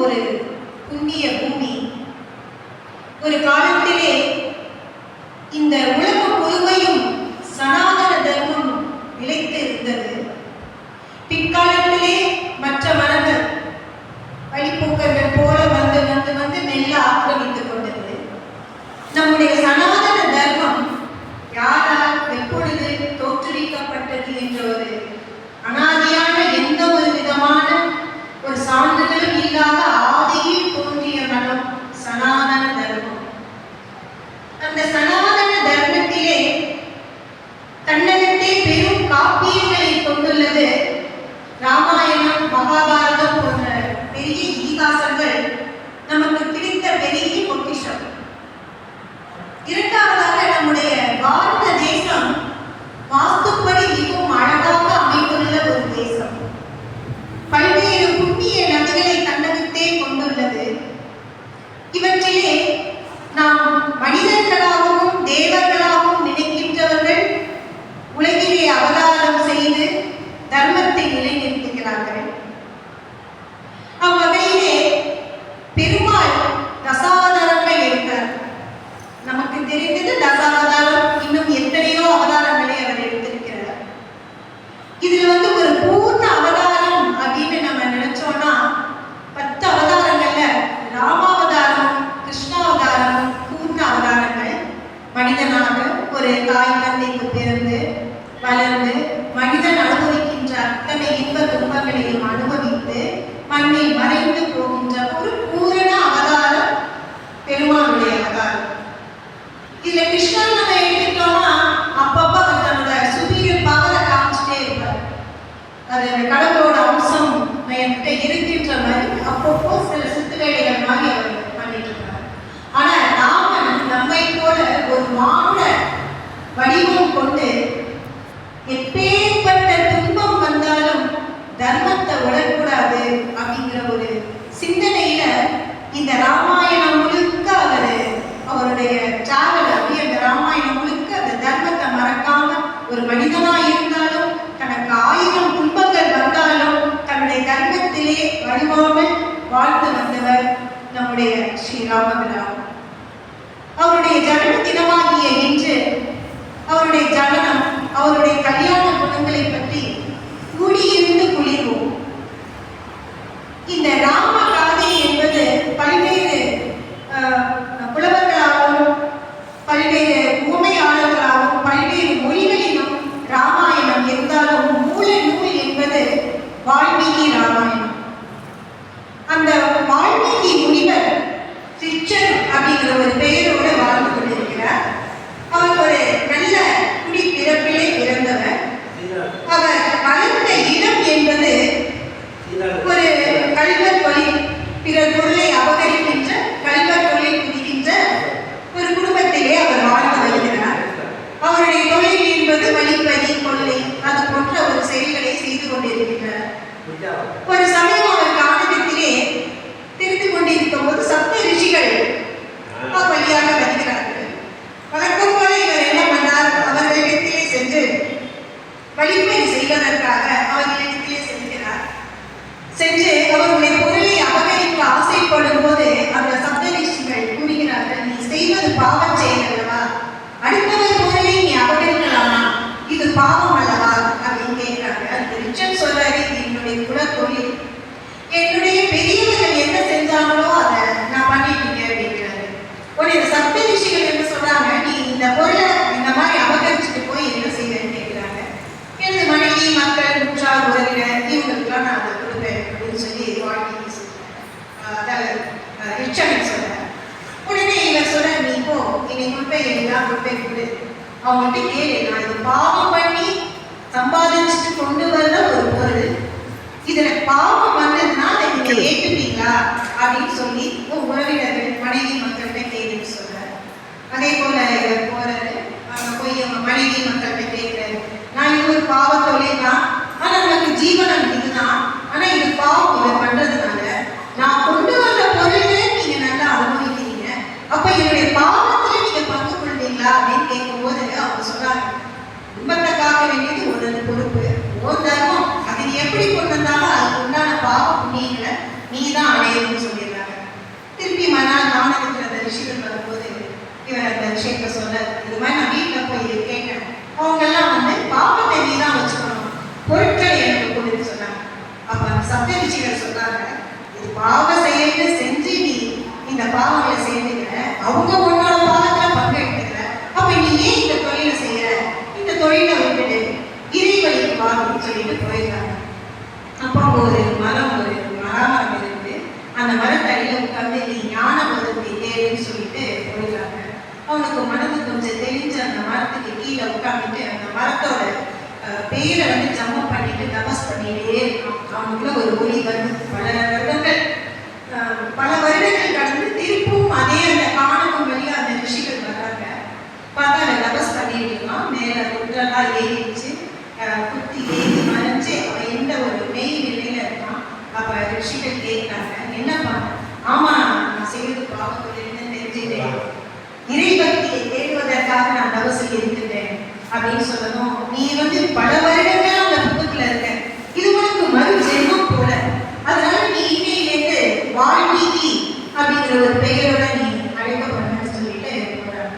ஒரு புண்ணிய பூமி. ஒரு காலத்திலே இந்த உலகம் முழுமையும் சனாதன தர்மம் நிலைத்து இருந்தது. பிற்காலத்திலே மற்ற மதங்கள் வழிபோக்கர்கள் போல வந்து வந்து வந்து மெல்ல ஆக்கிரமித்துக் கொண்டது. நம்முடைய சனாதன தர்மம் யாரால் எப்பொழுது தோற்றுவிக்கப்பட்டது என்ற ஒரு அனாதியான எந்த ஒரு விதமான ஒரு சான்றுகளும் இல்லாத ஆதியில் தோன்றிய மதம் சனாதன தர்மம். அந்த சனாதன தர்மத்திலே தன்னகத்தே பெரும் காப்பியங்களை கொண்டுள்ளது. ராமாயணம், மகாபாரதம் போன்ற பெரிய இதிகாசங்கள் நமக்கு கிடைத்த பெரிய பொக்கிஷம். இரண்டாவதாக நம்முடைய பாரத தேசம் வாஸ்துப்படி மிகவும் அழகாக அமைந்துள்ள ஒரு தேசம். பல்வேறு புண்ணிய நதிகளை தன்னகத்தே கொண்டுள்ளது. இவற்றிலே நாம் மனிதர்களாகவும் தேவர்களாகவும் நினைக்கின்றவர்கள் உலகிலே அவதாரம் செய்து தர்மத்தை நிலைநிறுத்துகிறார்கள். அவ்வகையிலே பெருமாள் தசாவதாரங்கள் இருக்கிறார். நமக்கு தெரிந்தது தசாவதாரம், இன்னும் எத்தனையோ அவதாரங்களை அவர் எடுத்திருக்கிறார். இதுல ஒரு பூர்ண அவதாரம் அப்படின்னு நம்ம நினைச்சோம்னா 10 அவதாரங்கள்ல ராமாவதாரம், கிருஷ்ணாவதாரம் பூர்ண அவதாரங்கள். மனிதனாக ஒரு தாய் தந்தைக்கு பிறந்து வளர்ந்து மனிதன் அனுபவிக்கின்ற அத்தனை இன்ப துன்பங்களையும் அனுபவித்து மண்ணில் மறைந்து போகின்ற ஒரு பூரண அவதாரம் பெருமானுடைய அவதாரம். இதுல கிருஷ்ணன் நம்ம எடுத்துட்டோம்னா அப்பப்ப அவர் தன்னோட சுபீரியர் பவரை காமிச்சுட்டே இருப்பார். அது கடவுளோட அம்சம் என்கிட்ட இருக்கின்ற மாதிரி அப்பப்போ சில சித்துவேலைகள் மாதிரி அவர் பண்ணிட்டு இருப்பார். ஆனா நாம நம்மை போல ஒரு மானுட வடிவம் கொண்டு எப்பேற்பட்ட துன்பம் வந்தாலும் தர்மத்தை உடக்கூடாது அப்படிங்கிற ஒரு சிந்தனையில இந்த ராமாயணம் முழுக்க அவருடைய டிராவல் அப்படியே அந்த ராமாயணம் முழுக்க அந்த தர்மத்தை மறக்காம ஒரு மனிதனா இருந்தாலும் தனக்கு 1000 துன்பங்கள் வந்தாலும் தன்னுடைய தர்மத்திலே வழிவாமல் வாழ்ந்து வந்தவர் நம்முடைய ஸ்ரீராமபிரான். அவருடைய ஜனன தினமாகிய இன்று அவருடைய ஜனனம், அவருடைய கல்யாண குணங்களை பற்றி கூடியிருந்து குளிர்வோம். இந்த ராம காதை என்பது பல்வேறு புலவர்களாகவும் பல்வேறு உவமையாளர்களாகவும் பல்வேறு மொழிகளிலும் ராமாயணம் இருந்தாலும் மூல நூல் என்பது வால்மீகி ராமாயணம். அந்த வால்மீகி முனிவர் சிச்சர் அப்படிங்கிற ஒரு பெயரோடு வாழ்ந்து கொண்டிருக்கிறார். அவர் ஒரு நல்ல குடிப்பிறப்பிலே பிறந்தவர். அவர் வளர்ந்த இடம் என்பது ஒரு கல்வர் தொழில், பிறர் பொருளை அபகரிக்கின்ற கல்வர் தொழில் புரிகின்ற ஒரு குடும்பத்திலே அவர் வாழ்ந்து வருகிறார். அவருடைய தொழில் என்பது வழிப்பறி, கொள்ளை, அது போன்ற ஒரு செயல்களை செய்து கொண்டிருக்கிறார். ஒரு சமயம் அவர் கானகத்திலே தெரிந்து கொண்டிருக்கும் போது சப்த ரிஷிகள் வழியாக வருகிறார்கள். வழக்கம் போல இவர் என்ன பண்ணார், அவர்களிடத்திலே சென்று வழிப்பறி செய்வதற்காக அவர்களிடத்திலே செல்கிறார். சென்று அவருடைய பொருளை அபகரிக்க ஆசைப்படும் போது அந்த சப்த ரிஷிகள் கூறுகிறார்கள், நீ செய்வது பாவம் செயல் அல்லவா, அடுத்தவர் பொருளை நீ அபகரிக்கலாமா, இது பாவம் அல்லவா அப்படின்னு கேட்கிறாங்க. அந்த ரிச்சன் சொல்றாரு, இது என்னுடைய குலத்தொழில், என்னுடைய பெரியவர்கள் என்ன செஞ்சாங்களோ அதை நான் பண்ணிட்டு இருக்கேன் அப்படிங்கிறாரு. உடைய சப்த ரிஷிகள் என்ன சொல்றாங்க, நீ இந்த பொருளை இந்த மாதிரி அபகரிச்சுட்டு போய் என்ன செய்வேன்னு கேட்கிறாங்க. எனது மனைவி, மக்கள், உற்றார், உறவினர் இவங்களுக்குலாம் நான் அதை கொடுப்பேன் அப்படின்னு சொல்லி வாழ்க்கை சொல்றேன். ரிச்சன் சொல்றேன். உடனே இவர் சொல்ற, நீ போ, என்னை குப்பை எல்லாம் குப்பை கொடு, அவங்கள்ட்ட கேளு, நான் இது பாவம் பண்ணி சம்பாதிச்சுட்டு கொண்டு வர்ற ஒரு பொருள், இதுல பாவம் வந்ததுன்னா அதை நீங்க ஏற்றுப்பீங்களா அப்படின்னு சொல்லி உறவினர்கள், மனைவி, மக்கள்கிட்ட கேளுன்னு சொல்றாரு. அதே போல இவர் போறாரு, அங்க போய் அவங்க மனைவி மக்கள்கிட்ட கேட்கிறாரு, நான் இது ஒரு பாவத்தொழில் தான், ஆனா நமக்கு ஜீவனம் இதுதான், ஆனா இது பாவம் இதை பண்றதுனால நான் கொண்டு வர்ற பொருளை நீங்க நல்லா அனுபவிக்கிறீங்க, அப்ப என்னுடைய பாவத்துல நீங்க பங்கு கொள்வீங்களா அப்படின்னு கேட்கும்போது அவங்க சொல்றாங்க, குடும்பத்தை காக்க வேண்டியது ஒரு பொறுப்பு, ஒரு தர்மம், அது எப்படி கொண்டு வந்தாலும் அதுக்கு உண்டான பாவ புண்ணியங்களை நீ தான் அடையணும்னு சொல்லிடுறாங்க. திருப்பி மறுநாள் ஞானத்துக்கு அந்த ரிஷிகள் வரும்போது இவர் அந்த விஷயத்த சொல்ல, இது மாதிரி நான் வீட்டில் போய் கேட்டேன், அவங்க எல்லாம் வந்து பாவத்தை நீ தான் வச்சுக்கணும், பொருட்களை எனக்கு கொடுன்னு சொன்னாங்க. அப்ப அந்த சப்த ரிஷிகள் சொன்னாங்க, இது பாவ செயல்னு செஞ்சு நீ இந்த பாவங்களை செய்துக்கிற, அவங்க உன்னோட பாவத்துல பங்கெடுத்துக்கிற, அப்ப நீ ஏன் இந்த தொழிலை செய்யற, இந்த தொழிலை விட்டுட்டு இறைவழிக்கு வா அப்படின்னு சொல்லிட்டு போயிருக்காங்க. அப்போ ஒரு மரம் இருந்து அந்த மரத்தடியில உட்கார்ந்து நீ ஞான பதத்தை தேவைன்னு சொல்லிட்டு போயிருக்காங்க. அவனுக்கு மனது கொஞ்சம் தெளிஞ்சு அந்த மரத்துக்கு கீழே உட்காந்துட்டு அந்த மரத்தோட பேரை வந்து ஜம்மப் பண்ணிட்டு தபஸ் பண்ணிட்டே இருக்கான். அவனுக்குள்ள ஒரு ஒளி வந்து பல வருடங்கள் கடந்து திருப்பும் அதே அந்த காணகம் வழியா அந்த ரிஷிகள் வர்றாங்க. பார்த்தா அந்த தபஸ் பண்ணிட்டு இருக்கான். மேல குற்றெல்லாம் ஏறிச்சு, குத்தி ஏறி மறைஞ்சு அவன் எந்த ஒரு மெய் நிலையில இருக்கான். அப்ப ரிஷிகள் கேட்கிறாங்க, என்னப்பா? ஆமா, நான் செய்வது பாவத்தொழில்னு தெரிஞ்சுட்டேன், இறைபக்தியை தேடுவதற்காக நான் தவசில் இருந்துட்டேன் அப்படின்னு சொல்லணும். நீ வந்து பல வருடங்கள் அந்த புத்தகத்துல இருக்க, இது உனக்கு மறு ஜென்மம் போல, அதனால நீ இன்னையிலேருந்து வாழ்வீதி அப்படிங்கிற ஒரு பெயரோட நீ அழைக்கப்படுன்னு சொல்லிட்டு போறாங்க.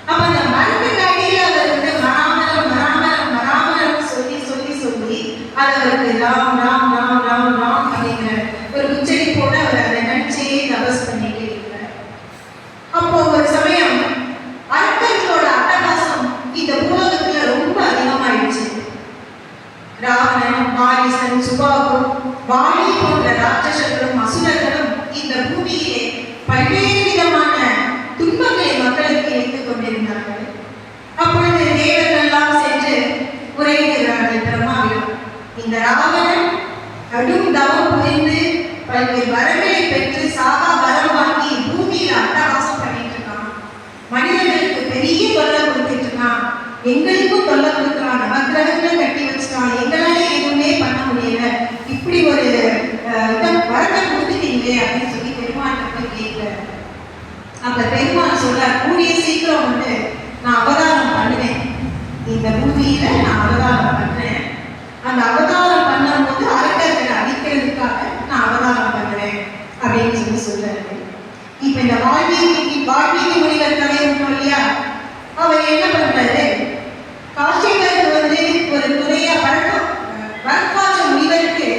அப்ப அந்த மரத்துக்கு அடியில் அவர் வந்து மராமரம் மராமரம் மராமரம் சொல்லி சொல்லி சொல்லி அது அவருக்கு ராம் ராம் ராம் ராம் ராம் அப்படிங்கிற ஒரு உச்சரிப்போட அவர் அதை நினைச்சே தபஸ் பண்ணிட்டே இருக்கிறார். அப்போ ஒரு சமயம் அரக்கர்களோட அட்டகாசம் இந்த பூலோகத்துல ரொம்ப அதிகமாயிடுச்சு. ராவணன், மாரிசன், சுபாகு, வாலி போன்ற ராட்சசர்களும் அசுரர்களும் இந்த பூமியிலே பல்வேறு விதமான துன்பங்களை மக்களுக்கு இணைத்துக் கொண்டிருந்தார்கள். அப்பொழுது தேவர்கள் எல்லாம் சென்று உரையிடுகிறார்கள் பிரம்மாவிடம், இந்த ராவணன் கடும் தவம் புரிந்து பல்வேறு வரங்களை பெற்று சாகா வரம் வாங்கி பூமியில அட்டகாசம் பண்ணிட்டு இருக்கான், மனிதர்களுக்கு பெரிய தொல்லை கொடுத்துட்டு இருக்கான், எங்களுக்கும் தொல்லை கொடுக்குறான், நவக்கிரகங்களை கட்டி வச்சுட்டான், எங்களால எதுவுமே பண்ண முடியல, இப்படி ஒரு வரத்தை கொடுத்துட்டீங்களே அப்படின்னு சொல்லி பெருமாள் போய் கேட்கிறார். அப்ப பெருமாள் சொல்றார், கூடிய சீக்கிரம் வந்து நான் அவதாரம் பண்ணுவேன், இந்த பூமியில நான் அவதாரம் பண்றேன், அந்த அவதாரம் பண்ணும்போது அரக்கர்களை அழிக்கிறதுக்காக நான் அவதாரம் பண்றேன் அப்படின்னு சொல்லி சொல்றாரு. இப்ப இந்த வால்மீகி முனிவர் கதை இருக்கும் இல்லையா, அவர் என்ன பண்றாரு, காசியருக்கு வந்து ஒரு துணையா பரத்வாஜ முனிவருக்கு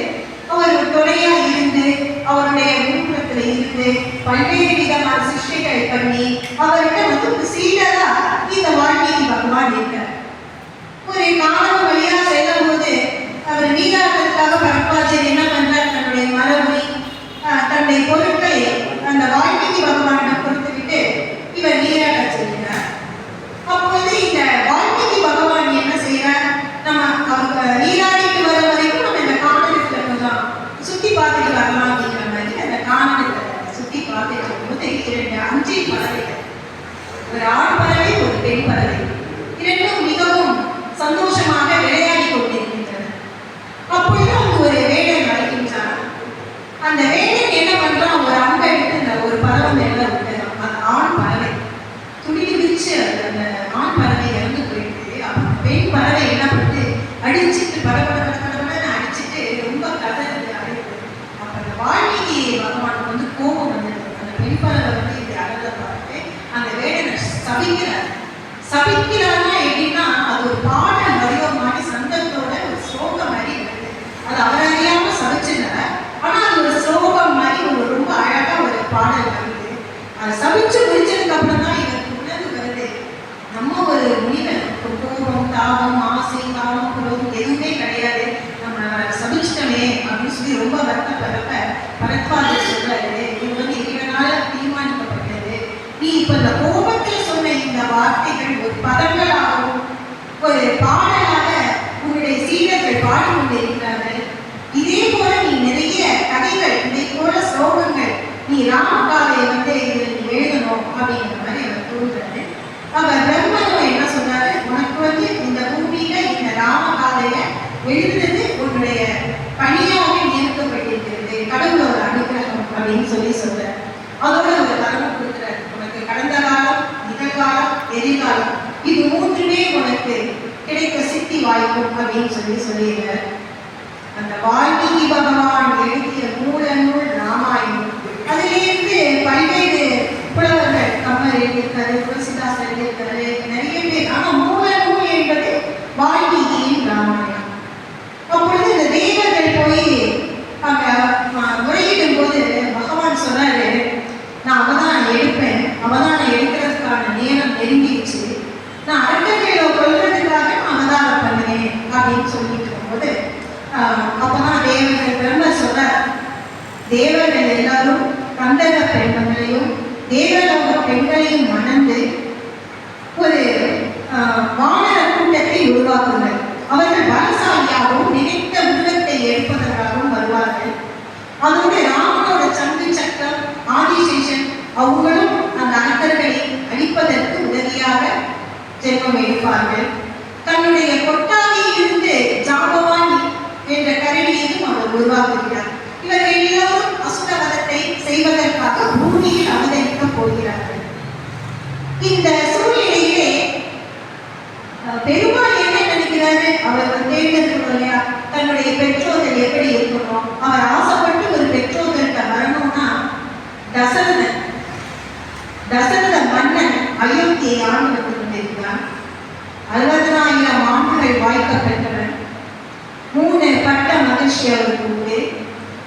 அவர் ஒரு துணையா இருந்து அவருடைய குடும்பத்துல இருந்து பல்வேறு விதமான சிருஷ்டிகள் பண்ணி அவர்கிட்ட வந்து ஒரு சீடரா இந்த வால்மீகி பகவான் இருக்கார். ஒரு காலம் வழியா செல்லும் போது அவர் நீராட்டத்துக்காக பரத்வாஜர் என்ன பண்றார், தன்னுடைய மரபை தன்னுடைய பொருட்களை அந்த வால்மீகி பகவானிடம் கொடுத்துவிட்டு இவர் நீராட்ட செல்கிறார். அப்போது இந்த வால்மீகி பகவான் என்ன செய்யறார், நம்ம நீராடிட்டு வர வரைக்கும் நம்ம இந்த காணகத்துல கொஞ்சம் சுத்தி பார்த்துட்டு வரலாம் அப்படிங்கிற மாதிரி அந்த காணகத்தை சுத்தி பார்த்துட்டு இருக்கும்போது 2 அஞ்சு பறவைகள், ஒரு ஆண் பறவை ஒரு பெண் பறவை, இரண்டும் மிகவும் சந்தோஷமாக விளையாடி கொண்டிருக்கின்றன. அப்பொழுது அவங்க ஒரு வேடன் வரைக்கின்றார். அந்த வேடன் என்ன பண்றான், ஒரு அம்பை எடுத்து அந்த ஒரு பறவை மேல விட்டுறான். அந்த ஆண் பறவை துடிச்சு அந்த ஆண் பறவை இறந்து போயிட்டு, அப்ப பெண் பறவை என்ன பண்ணுது, அடிச்சுட்டு படபடன்னு அடிச்சுட்டு ரொம்ப கதறது அழைப்பு. அப்ப அந்த வால்மீகி பகவானுக்கு வந்து கோபம் வந்தது. அந்த பெண் பறவை வந்து இது அழக பார்த்து அந்த வேடனை சபிக்கிறான்னா எப்படின்னா, அது ஒரு பாடல் வடிவம் மாதிரி சந்தத்தோட ஒரு ஸ்லோகம் மாதிரி வருது. அது அவர் அறியாம சபிச்சுல, ஆனா அது ஒரு ஸ்லோகம் மாதிரி ஒரு ரொம்ப அழகா ஒரு பாடல் வருது. அதை சபிச்சு முடிச்சதுக்கு அப்புறம் தான் இவருக்கு உணர்வு வருது, நம்ம ஒரு முனிவர், கோபம், தாபம், ஆசை, காமம், குரோதம் எதுவுமே கிடையாது, நம்ம சபிச்சிட்டமே அப்படின்னு சொல்லி ரொம்ப வருத்தப்படுறப்ப பரத்வாஜர் சொல்றாரு, இது வந்து இறைவனால தீர்மானிக்கப்பட்டது, நீ இப்ப இந்த கோபத்தில் சொன்ன இந்த வார்த்தைகள் ஒரு பதங்களாகவும் ஒரு பாடலாக உன்னுடைய சீடர்கள் பாடிக்கொண்டு இருக்கிறார்கள். இதே போல நீ நிறைய கதைகள், இதே போல ஸ்லோகங்கள் நீ ராமகாவை வந்து இதில் நீ எழுதணும் அப்படிங்கிற மாதிரி அவர் தோன்றாரு. அவர் பிரம்மனும் என்ன சொன்னாரு, உனக்கு வந்து இந்த பூமியில இந்த ராமகாதைய எழுதுறது உன்னுடைய பணியாக நியமிக்கப்பட்டிருக்கிறது, கடவுளோட அனுகிரகம் அப்படின்னு சொல்லி சொல்றாரு. அதோட ஒரு வரமும் கொடுக்குறாரு, உனக்கு கடந்த காலம், நிகழ்காலம், எதிர்காலம் இது மூன்றுமே உனக்கு கிடைக்க சித்தி வாய்க்கும் அப்படின்னு சொல்லிடுறார். அந்த வால்மீகி பகவான் எழுதிய மூல நூல் நான் அவதான் எடுப்பேன், அவதானம் எடுக்கிறதுக்கான நேரம் நெருங்கிடுச்சு, நான் அரட்டக்கையில கொள்றதுக்காக நான் அவதாரம் பண்ணுவேன் அப்படின்னு சொல்லிட்டு இருக்கும்போது அப்பதான் தேவர்கள் பிரம்மர் சொல்ற, தேவர்கள் எல்லாரும் கந்தக பெண்களையும் தேவலோக பெண்களையும் மணந்து ஒரு வானர கூட்டத்தை உருவாக்குங்கள். அவர்கள் பலசாலியாகவும் நினைத்த உருவத்தை எடுப்பதற்காகவும் வருவார்கள். அதோடு ராமனோட சங்கு சக்கரம் ஆதிசேஷன் அவங்களும் அந்த அரக்கர்களை அழிப்பதற்கு உதவியாக ஜென்மம் எடுப்பார்கள். தன்னுடைய கொட்டாவியில் இருந்து ஜாம்பவான் என்ற கரடியையும் அவர் உருவாக்குகிறார். இவர்கள் எல்லோரும் அசுரவதத்தை செய்வதற்காக பூமியில் அவதரிக்கப் போகிறார்கள். இந்த சூழ்நிலையிலே பெருமாள் என்ன நினைக்கிறாரு, அவர் தேர்ந்தெடுக்கலையா தன்னுடைய பெற்றோர்கள் எப்படி இருக்கணும், அவர் ஆசைப்பட்டு ஒரு பெற்றோர்கள்ட்ட வரணும்னா தசரத மன்னன் அயோத்தியை ஆண்டு வந்து கொண்டிருக்கிறான். 60,000 ஆண்டுகள் வாய்க்க பெற்றவன். 3 பட்ட மகிழ்ச்சி அவருக்கு உண்டு.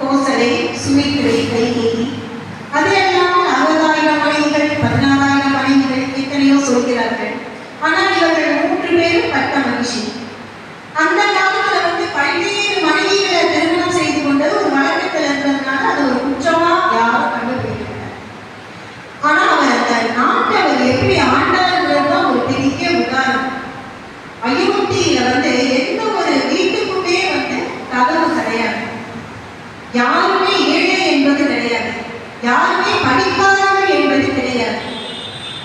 கோசலை, சுமித்திரை, கைகேயி, அது இல்லாமல் 60,000 மனைவிகள், 16,000 மனைவிகள், எத்தனையோ சொல்கிறார்கள். ஆனால் இவர்கள் 3 பேரும் பட்ட மகிழ்ச்சி. அந்த காலத்துல பல்வேறு மனைவிகளை திருமணம் செய்து கொண்டது ஒரு வழக்கத்தில் இருந்ததுனால அது ஒரு குற்றமா யாரும் கண்டுபிடிக்கிறார். ஆனா அவர் அந்த நாட்டை அவர் எப்படி ஆண்டாருங்கிறது தான் ஒரு பெரிய உதாரணம். அயோத்தியில எந்த ஒரு வீட்டுக்குமே கதவு கிடையாது, யாருமே ஏழை என்பது கிடையாது, யாருமே படிக்காதவர்கள் என்பது கிடையாது.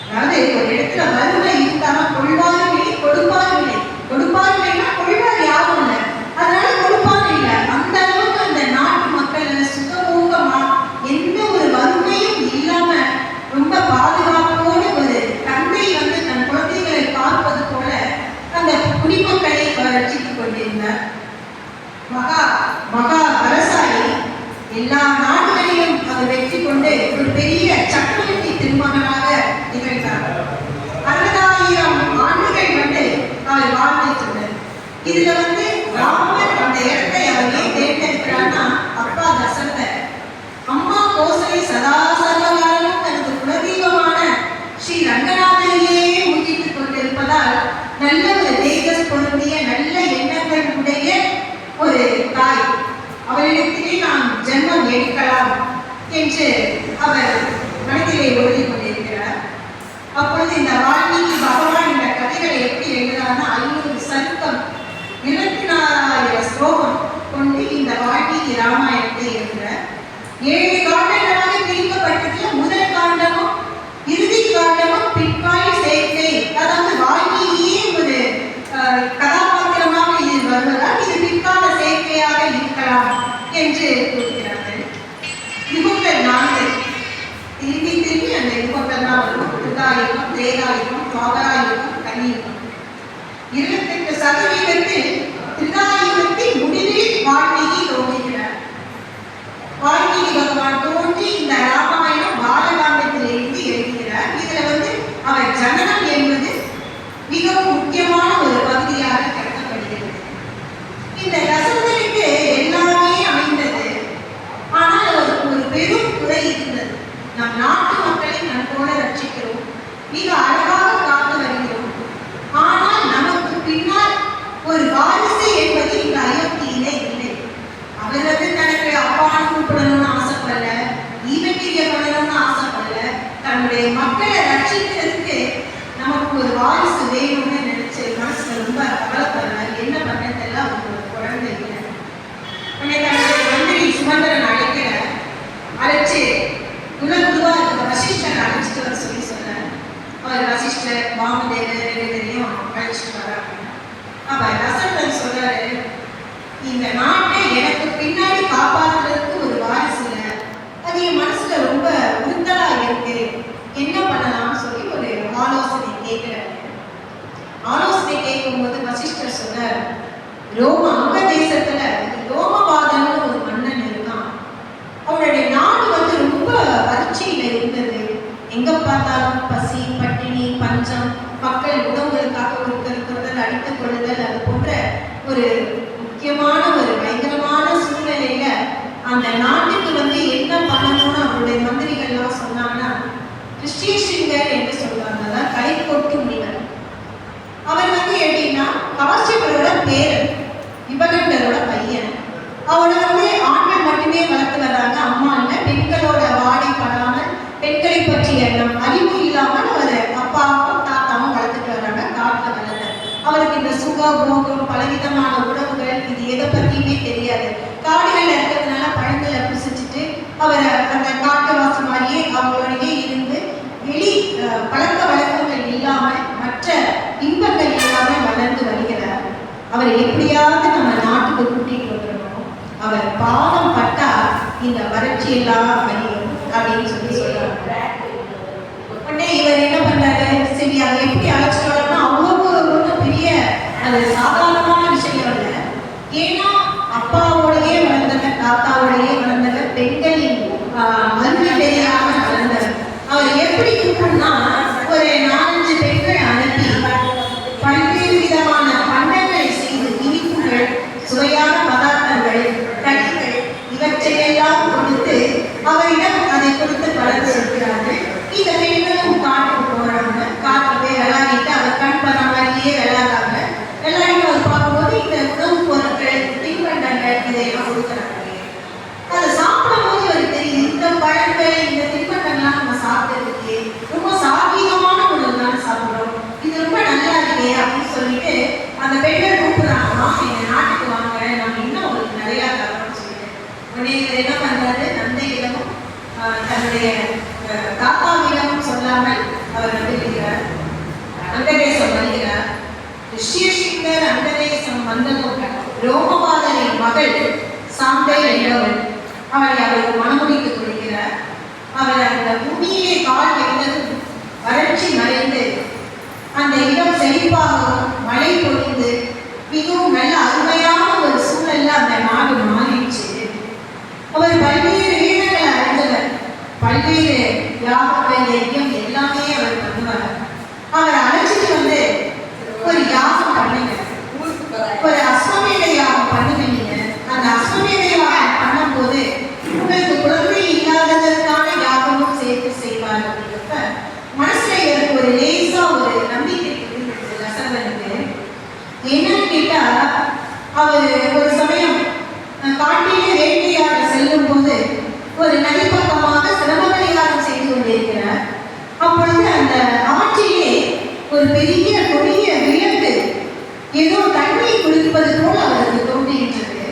அதாவது ஒரு இடத்துல வறுமை இருந்தாலும் கொள்வாரும் இல்லை, கொடுப்பாரும் இல்லை. கொடுப்பாருன்னா கொள்வார் யாரும் இல்லை, அதனால கொடுப்பாரு இல்லை. அந்த அளவுக்கு அந்த நாட்டு மக்கள் சுகமோகமா எந்த ஒரு வறுமையும் இல்லாம ரொம்ப பாதுகாப்போடு ஒரு தந்தை தன் குழந்தைகளை பார்ப்பது போல அந்த குடிமக்களை ரட்சித்துக் கொண்டிருந்தார். மகா அரசாணி எல்லா நாடுகளிலும் அவர் வெற்றி கொண்டு ஒரு பெரிய சக்கரவர்த்தி திருமகனாக நிகழ்ந்தார். 60,000 ஆண்டுகள் அவர் வாழ்ந்துட்டு. இதுல ராமர் அந்த இடத்தை அவர் ஏன் தேர்ந்தெடுக்கிறார்னா, அப்பா தசரதர், அம்மா கோசலை சதா சர்வகாலமும் தனது குலதெய்வமான ஸ்ரீ ரங்கநாதனையே முகித்துக் கொண்டிருப்பதால் நல்ல ஒரு தேஜஸ் பொருந்திய நல்ல எண்ணங்கள் உடைய ஒரு தாய், அவரிடத்திலே நாம் ஜென்மம் எடுக்கலாம் என்று அவர் மனதிலே எழுதி கொண்டிருக்கிறார். அப்பொழுது இந்த வால்மீகி பகவான் இந்த கதைகளை எப்படி எழுதுறாருன்னா 500 சருக்கம் 24,000 ஸ்லோகம் கொண்டு இந்த வால்மீகி ராமாயணத்தை எழுதுகிறார். 7 காண்டங்களாக பிரிக்கப்பட்டதுல முதல் காண்டமும் இறுதி காண்டமும் பிற்கால சேர்க்கை, அதாவது வால்மீகியே ஒரு கதாபாத்திரமாக இது வருவதால் இது பிற்கால சேர்க்கையாக இருக்கலாம் என்று கூறுகிறார்கள். யுகங்கள் 4 திரும்பி அந்த யுகங்கள் தான் வரும். யுகம், திரேதாயுகம், துவாபராயுகம், கலியுகம். 28% திரேதாயுகத்தின் முடிவில் வால்மீகி தோன்றுகிறார். வால்மீகி பகவான் தோன்றி இந்த ராமாயணம் பாலகாண்டத்திலிருந்து எழுதுகிறார். இதுல அவர் ஜனனம் என்பது மிகவும் முக்கியமான ஒரு பகுதியாக கருதப்படுகிறது. இந்த தசரதனுக்கு எல்லாமே அமைந்தது, ஆனால் அவருக்கு ஒரு பெரும் குறை இருந்தது. நம் நாட்டு மக்களை நன்கோட ரட்சிக்கிறோம், மிக அழகாக காத்து வருகிறோம், ஆனால் நமக்கு பின்னால் ஒரு வாரிசு என்பது இந்த அயோத்தியிலே இல்லை. அவர் தனக்கு அப்பான்னு கூப்பிடணும்னு ஆசைப்படல, ஈவெட்டிய பண்ணணும்னு ஆசைப்படல, தன்னுடைய மக்களை ரட்சிக்கிறதுக்கு நமக்கு ஒரு வாரிசு வேணும்னு நினைச்சு மனசுல ரொம்ப கவலைப்படுறாரு. என்ன பண்ணதெல்லாம் அவருக்கு ஒரு குழந்தை இல்லை. தன்னுடைய மந்திரி சுமந்திரன் அழைச்சு குலகுருவா இருக்க வசிஷ்டர் அழைச்சிட்டு வர சொல்லி சொன்னார். அவர் வசிஷ்டர் வாமதேவர் 2 பேரையும் அழைச்சிட்டு வராங்க. அப்ப தசரதன் சொல்றாரு, இந்த நாட்டை எனக்கு பின்னாடி காப்பாற்றுறதுக்கு ஒரு வாரிசு இல்லை, அது என் மனசுல ரொம்ப உறுத்தலா இருக்கு, என்ன பண்ணலாம்னு சொல்லி ஒரு ஆலோசனை கேட்கிறாரு. ஆலோசனை கேட்கும்போது வசிஷ்டர் சொன்னார், அங்க தேசத்துல ரோமபாதன்னு ஒரு மன்னன் இருக்கான். அவனுடைய நாடு ரொம்ப வறட்சியில இருந்தது. எங்க பார்த்தாலும் பசி, பட்டினி, பஞ்சம், மக்கள் உணவுகளுக்காக ஒருத்தருக்குறதல், அடித்துக் கொள்ளுதல், அது போன்ற ஒரு முக்கியமான ஒரு பயங்கரமான சூழ்நிலையில அந்த நாட்டுக்கு என்ன பண்ணணும்னு அவருடைய மந்திரிகள் எல்லாம் சொன்னாங்கன்னா ரிஷியசிங்கர் என்று சொல்லுவாங்க. அதான் கை கொட்டு முனிவர். அவர் வந்து எப்படின்னா கவர்ச்சிகளோட பேரன், யுபகண்டரோட பையன். அவனை வந்து ஆண்கள் மட்டுமே வளர்த்து வர்றாங்க, அம்மா இல்லை. பெண்களோட வாடை படாமல், பெண்களை பற்றிய அறிவு இல்லாமல் அவர் அப்பாவும் தாத்தாவும் வளர்த்துட்டு வர்றாங்க. காட்டில் வளர்ந்த அவருக்கு இந்த சுக போகம், பலவிதமான உணவுகள், இது எதை பற்றியுமே தெரியாது. காடுகள் இருக்கிறதுனால பழங்களை புசிச்சுட்டு அவர் அந்த காட்டுவாசி மாதிரியே அவங்களோடையே இருந்து வெளி பழக்க வழக்கங்கள் இல்லாமல் மற்ற இன்பங்கள் இல்லாமல் வளர்ந்து வருகிறார். அவர் எப்படியாவது நம்ம நாட்டுக்கு கூட்டிட்டு வந்துடணும், அவர் பாவம் பட்டா இந்த வறட்சி எல்லாம் அறியும் அப்படின்னு சொல்றாங்க. உடனே இவர் என்ன பண்றாரு, சரி அதை எப்படி அழைச்சிட்டு வரணும்னா அவ்வளவு பெரிய அது சாதாரணமான விஷயம் இல்லை. ஏன்னா அப்பாவோடையே வளர்ந்தவர், தாத்தாவோடையே வளர்ந்தவர், பெண்களின் அன்பு தெரியாம வளர்ந்தவர். அவர் எப்படி இருக்குன்னா ஒரு 4-5 பெண்கள் அனுப்பி பல்வேறு விதமான பண்டங்களை செய்து, இனிப்புகள், சுவையான பதார்த்தங்கள், கனிகள் இவற்றையெல்லாம் கொடுத்து அவரிடம் அதை கொடுத்து வளர்ந்து இருக்கிறார்கள். இந்த பெண்களும் காட்டுக்கு போறாங்க. காட்டுல போய் விளையாடிட்டு அவர் கண் பண்ண மாதிரியே விளையாடுறாங்க. விளையாடிட்டு அவர் பார்க்கும்போது இந்த உணவுப் பொருட்கள், தின்பண்டங்கள் இதையெல்லாம் கொடுக்குறாங்க. அதை சாப்பிடும் போது அவருக்கு தெரியும், இந்த பழங்கள், இந்த தின்பண்டங்கள்லாம் நம்ம சாப்பிட்டதுக்கு ரொம்ப சாத்வீகமான உணவு தான் சாப்பிடுறோம், இது ரொம்ப நல்லா இருக்கே அப்படின்னு சொல்லிட்டு அந்த பெண்கள் கூப்பிடுறாங்க, எங்க நாட்டுக்கு வாங்க, நம்ம இன்னும் உங்களுக்கு நிறையா தரோம்னு சொல்லிட்டு. உடனே இவர் என்ன பண்றாரு, தந்தையிடமும் தன்னுடைய தாத்தாவிடமும் சொல்லாமல் அவர் வருகிறார், அங்கதேசம் வருகிறார். ரிஷியசிங்கர் அங்கதேசம் வந்ததும் ரோமபாதரின் மகள் சாந்தை என்பவள் அவரை அவருக்கு மனமுடித்துக் கொள்கிறார். அவர் அந்த பூமியிலே கால் வைத்ததும் வறட்சி மறைந்து அந்த இடம் செழிப்பாகவும் மழை பொழிந்து மிகவும் நல்ல அருமையான ஒரு சூழல்ல அந்த நாடு மாறிடுச்சு. அவர் பல்வேறு வீரர்களை அறிந்தவர், பல்வேறு யாகங்கள், யஜ்யம் எல்லாமே அவர் பண்ணுவார். அவரை அழைச்சிட்டு வந்து ஒரு யாகம் பண்ணுங்க, ஒரு அஸ்வமேத யாகம் பண்ணுங்க. நீங்க அந்த அஸ்வமேத யாகம் பண்ணும் போது உங்களுக்கு குழந்தை இல்லாததற்கான யாகமும் சேர்த்து செய்வார் அப்படின்றப்ப மனசுல இவருக்கு ஒரு லேசா ஒரு நம்பிக்கை இருந்தது தசரதனுக்கு. என்னன்னு கேட்டா, அவர் ஒரு சமயம் காட்டிலே வேட்டையாட செல்லும் போது ஒரு நதிப்பக்கமாக சிரம பரிகாரம் செய்து கொண்டிருக்கிறார். அப்பொழுது அந்த ஆற்றிலே ஒரு பெரிய கொடிய விலங்கு ஏதோ தண்ணீரை குடிப்பது போல அவருக்கு தோன்றுகின்றது.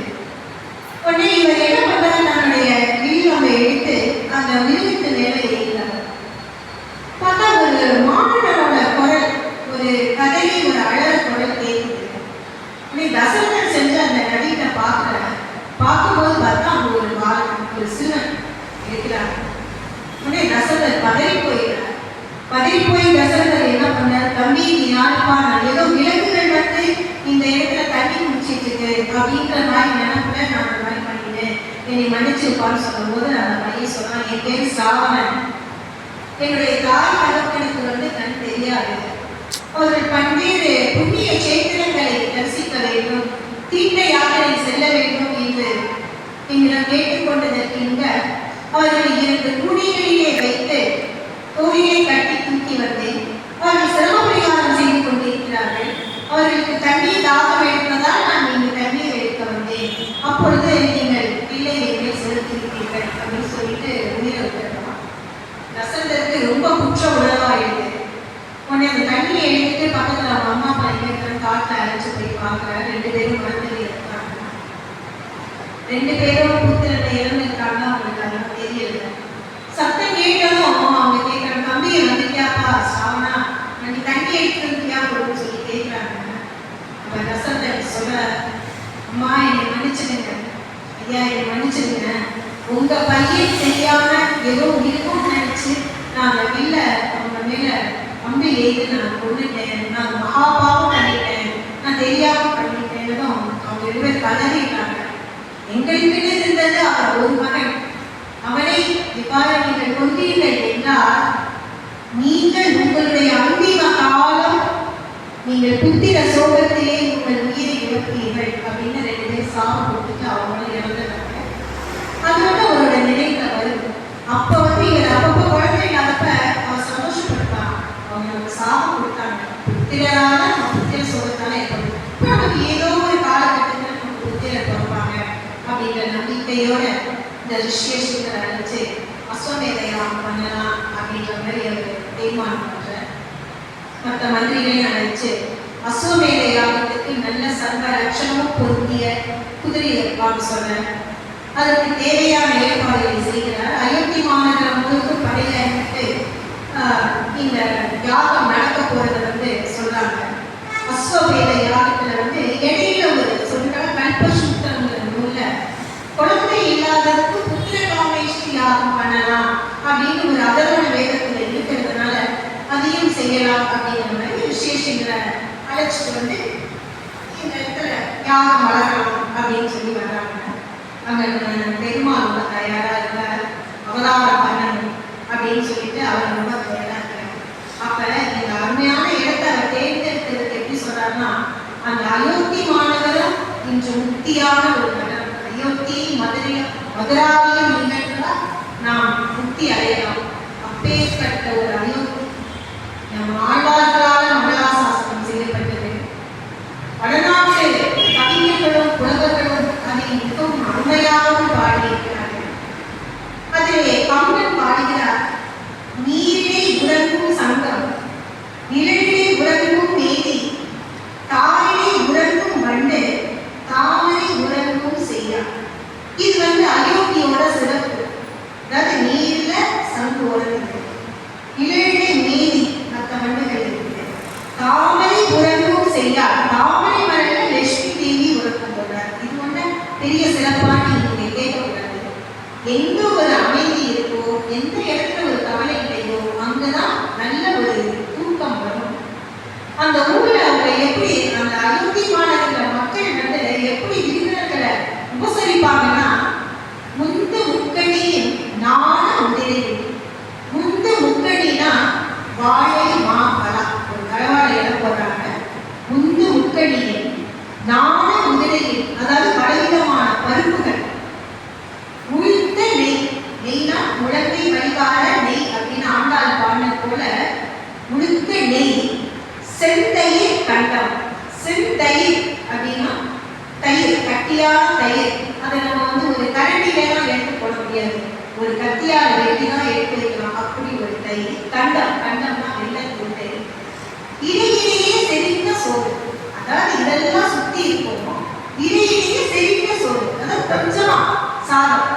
உடனே இவர் என்ன பண்றாரு, தன்னுடைய வில்லை எடுத்து அந்த விலங்குக்கு மேலே ஏறினார். பார்த்தா ஒரு மாணவனோட குரல், ஒரு கதையை, ஒரு அழற குரல் கேட்குது. உடனே தசரதன் சென்று அந்த நதியில பார்க்கும்போது பார்த்தா அங்க ஒரு பாலன், ஒரு சிறுவன் இருக்கிறார். உடனே தசரதர் பதறி போய் தசரதர் என்ன பண்ணார், தம்பி நீ யாருப்பா, நான் ஏதோ விலங்குகள் வந்து இந்த இடத்துல தண்ணி குடிச்சிட்டு இருக்கு அப்படின்ற மாதிரி நினைப்புல நான் அந்த மாதிரி பண்ணிட்டேன், என்னை மன்னிச்சிருப்பான்னு சொல்லும் போது அந்த பையன் சொன்னான், என் பேர் சாவணன், என்னுடைய தாய் தகப்பனுக்கு வந்து கண் தெரியாது, அவர்கள் பல்வேறு புண்ணிய சேத்திரங்களை தரிசிக்க வேண்டும், தீர்த்த யாத்திரை செல்ல வேண்டும் என்று எங்களிடம் கேட்டுக்கொண்டதற்கின்ற அவர்கள் 2 கூடைகளிலே வைத்து கோயிலை கட்டி தூக்கி வந்தேன். அவர்கள் சிரம பரிகாரம் செய்து கொண்டிருக்கிறார்கள். அவர்களுக்கு தண்ணீர் தாகம் எடுப்பதால் நான் இங்கு தண்ணீர் எடுக்க வந்தேன். அப்பொழுது நீங்கள் பிள்ளை என்னை செலுத்தியிருப்பீர்கள் அப்படின்னு சொல்லிட்டு உயிரை விட்டுறோம். தசரதருக்கு ரொம்ப குற்ற உணர்வாயிடுது. உடனே அந்த தண்ணியை எடுத்துட்டு பக்கத்துல அவங்க அம்மா அப்பா இருக்கிற காட்டில் அழைச்சி போய் பார்க்குற 2 பேரும் மனதில் இருக்காங்க. 2 பேரும் புத்திரத்தை இறந்துருக்காங்க, அவங்களுக்கு அதெல்லாம் தெரியல. சத்தம் கேட்டதும் அவங்க கேட்குறாங்க, தம்பியை வந்துட்டியாப்பா சாவனா, நீ தண்ணி எடுத்துருக்கியா அப்படின்னு சொல்லி கேட்குறாங்க. அப்ப தசரதன் சொல்ற, அம்மா என்னை மன்னிச்சிடுங்க, ஐயா என்னை மன்னிச்சிடுங்க, உங்க பையன் தெரியாம ஏதோ இருக்கும்னு நினைச்சு நான் அந்த வில்ல அவங்க மேல அம்பி எய்து நான் கொண்டுட்டேன், நான் மகாபாவம் பண்ணிட்டேன், நான் தெரியாம பண்ணிட்டேன்னு அவங்க 2 பேர் கதறிட்டாங்க. எங்களுக்கு இருந்தது அவர் ஒரு மகன், அவனை இவ்வாறு நீங்கள் கொண்டீர்கள் என்றால் நீங்கள் உங்களுடைய அந்திம காலம் நீங்கள் புத்திர சோகத்திலே உங்கள் உயிரை இழப்பீர்கள் அப்படின்னு 2 பேர் சாபம் கொடுத்துட்டு அவங்களும் இறந்துட்டாங்க. அது வந்து அவரோட நினைவுல வருது. அப்ப வந்து இவர் அப்ப நம்பிக்கையோட இந்த ரிஷியேஷத்தை அழைச்சு அஸ்வமேதையாக பண்ணலாம் அப்படின்ற மாதிரி அவர் தீர்மானம் பண்றார். மற்ற மந்திரிகளையும் அழைச்சு அஸ்வமேத யாகத்துக்கு நல்ல சர்வ லட்சணமும் பொருந்திய குதிரையை வாங்க சொல்றார். அதற்கு தேவையான ஏற்பாடுகளை செய்கிறார். அயோத்தி மாநகரம் முழுக்க படையிட்டு இந்த யாகம் நடக்க போறதை சொல்றாங்க. அஸ்வமேத யாகத்துல இடையில ஒரு சொல்றாங்க, கல்பசூத்திரங்கிற நூல்ல குழந்தை இல்லாததுக்கு புத்திர காமேஷ்டி யாகம் பண்ணலாம் அப்படின்னு ஒரு அதர்வண வேதத்துல இருக்கிறதுனால அதையும் செய்யலாம் அப்படிங்கிற மாதிரி விசேஷங்களை அழைச்சிட்டு இந்த இடத்துல யாகம் வளரலாம் அப்படின்னு சொல்லி வர்றாங்க. அங்க பெருமாள் ரொம்ப தயாரா இருக்கார், அவதாரம் பண்ணணும் அப்படின்னு சொல்லிட்டு அவர் ரொம்ப தயாரா இருக்காரு. அப்ப இந்த அருமையான இடத்தை அவர் தேர்ந்தெடுத்ததுக்கு எப்படி சொல்றாருன்னா, அந்த அயோத்தி மாநகரம் இன்று முக்தியான ஒரு நகரம். அயோத்தி மதுராவிலும் இல்லைன்னா நாம் முக்தி அடையலாம். அப்பேற்பட்ட ஒரு அயோத்தி நம் ஆழ்வார்களால மங்களாசாசனம் செய்யப்பட்டது. வடநாட்டு கவிஞர்களும் புலவர்களும் அதை மிகவும் அருமையாகவும் பாடியிருக்கிறார்கள். அதிலே கம்பன் பாடுகிறார், நீரிலே உறங்கும் சங்கம், நிழலிலே உறங்கும் மேதி, தாரிலே உறங்கும் வண்டு, தாமரை உறங்கும் செய்யா. இது அயோத்தியோட சிறப்பு. அதாவது நீர்ல சங்கு உறங்குது, நிழலிலே மேதி மற்ற வண்டுகள் இருக்குது, தாமரை உறங்கும் செய்யா. தாமரை மலையில லட்சுமி தேவி உறக்கம் போடுறார். இது பெரிய சிறப்பான நீங்க கேட்கக்கூடாது. எந்த ஒரு அமைதி இருக்கோ, எந்த இடத்துல ஒரு கவலை இல்லையோ, அங்கதான் நல்ல ஒரு தூக்கம் வரும். அந்த ஊர்ல அவங்க எப்படி அந்த அயோத்தி மாநகர மக்கள் எப்படி விருந்தினர்களை உபசரிப்பாங்கன்னா, முந்து முக்கணியின் நாண உதிரை. முந்து முக்கணினா வாழை மாம்பழா, ஒரு கலவாழை இடம் போடுறாங்க. முந்து முக்கணியின் நாண உதிரையில், அதாவது பலவிதமான பருப்புகள், உளுத்த நெய். நெய்னா முழங்கை வழிகார நெய் அப்படின்னு ஆண்டாள் பாடினது போல முழுத்த நெய், செந்தயிர் கண்டம். செந்தயிர் அப்படின்னா தயிர், கட்டியான தயிர். அதை நம்ம ஒரு கரண்டிலாம் எடுத்து போட முடியாது, ஒரு கத்தியால் வெட்டிதான் எடுத்து வைக்கலாம். அப்படி ஒரு தயிர். கண்டம், கண்டம்னா வெள்ளத்தூண்டு. இடையிலேயே செறிந்த சோறு, அதாவது இதெல்லாம் சுத்தி இருக்கும், இடையிலேயே செறிந்த சோறு, அதாவது கொஞ்சமா சாதம்.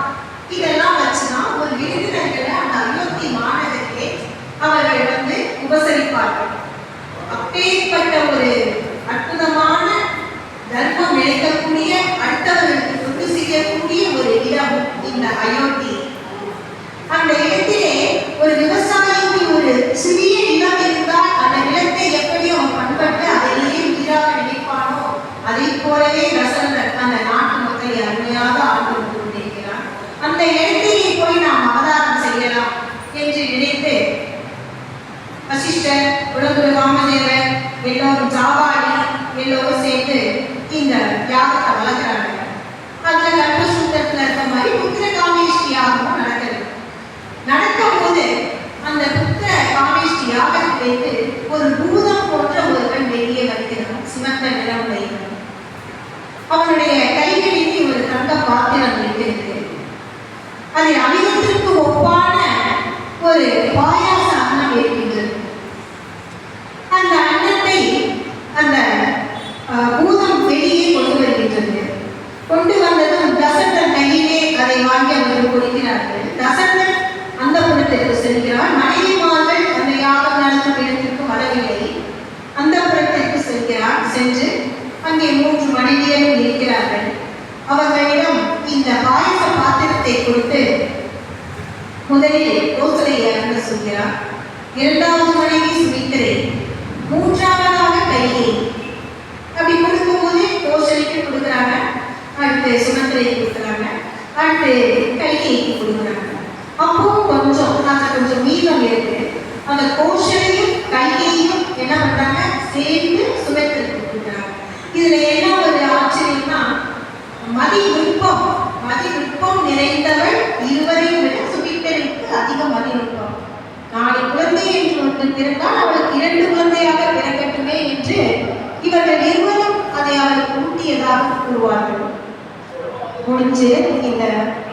இதெல்லாம் வச்சுதான் ஒரு விருந்தினர்களை அந்த அயோத்தி மாநகரத்திலே அவர்கள் உபசரிப்பார்கள். அப்பேற்பட்ட ஒரு அற்புதமான தர்மம் நிலைக்கக்கூடிய, அடுத்தவர்களுக்கு கொண்டு செய்யக்கூடிய ஒரு இடம் இந்த அயோத்தி. அந்த இடத்திலே ஒரு விவசாயிக்கு ஒரு சிறிய நிலம் இருந்தால் அந்த நிலத்தை எப்படி அவன் பண்பட்டு அதிலேயே உயிராக நினைப்பானோ, அதை போலவே தசரதன் அந்த நாட்டு மக்களை அருமையாக ஆண்டு கொண்டிருக்கிறான். அந்த இடத்திலே போய் நாம் அவதாரம் செய்யலாம் என்று நினைத்து வசிஷ்டர், உலகுரு வாமதேவர், எல்லோரும் ஜாபாடி எல்லோரும் சேர்ந்து இந்த யாகத்தை வளர்க்கிறாங்க. அதுல கல்பசூத்திரத்துல இருக்க மாதிரி புத்திர காமேஷ்டி யாகமும் நடக்குது. நடக்கும் போது அந்த புத்திர காமேஷ்டி யாகத்திலிருந்து ஒரு பூதம் போன்ற ஒருவன் வெளியே வருகிறான். சிவந்த நிறம் வைக்கிறான். அவனுடைய கைகளிலே ஒரு தங்க பாத்திரம் இருக்கிறது. அதில் அமிர்தத்திற்கு ஒப்பான ஒரு பாயாச அன்னம் இருக்கின்றது. அந்த அன்னத்தை அந்த பூதம் வெளியே கொண்டு வருகின்றது. கொண்டு வந்ததும் தசரதன் கையிலே அதை வாங்கி அவர்கள் கொடுக்கிறார்கள். தசரதன் அந்த புறத்திற்கு செல்கிறார். மனைவிமார்கள் அந்த யாகம் நடத்தும் இடத்திற்கு வரவில்லை. அந்த புறத்திற்கு செல்கிறார். சென்று அங்கே 3 மனைவியரும் இருக்கிறார்கள். அவர்களிடம் இந்த பாயச பாத்திரத்தை கொடுத்து முதலில் கோசலையை அருந்த சொல்கிறார். 2வது மனைவி சுமித்திரை, 3ஆவதாக கையை. அப்படி கொடுக்கும்போது கோசலைக்கு கொடுக்குறாங்க, அடுத்து சுமத்திரையை கொடுக்குறாங்க, அடுத்து கைகைக்கு கொடுக்குறாங்க. அப்பவும் கொஞ்சம் மீதம் இருக்கு. அந்த கோஷலையும் கையையும் என்ன பண்றாங்க, சேர்ந்து சுமத்திரைக்கு கொடுக்குறாங்க. இதுல என்ன ஒரு ஆச்சரியம்னா, மதி நுட்பம் நிறைந்தவள் இருவரையும் விட சுமித்திரைக்கு அதிக மதி நுட்பம். 4 குழந்தை என்று ஒன்று பிறந்தால் அவளுக்கு 2 குழந்தையாக பிறக்கட்டுமே என்று இவர்கள் இருவரும் அதை அவளுக்கு ஊட்டியதாக கூறுவார்கள். முடிஞ்சு இந்த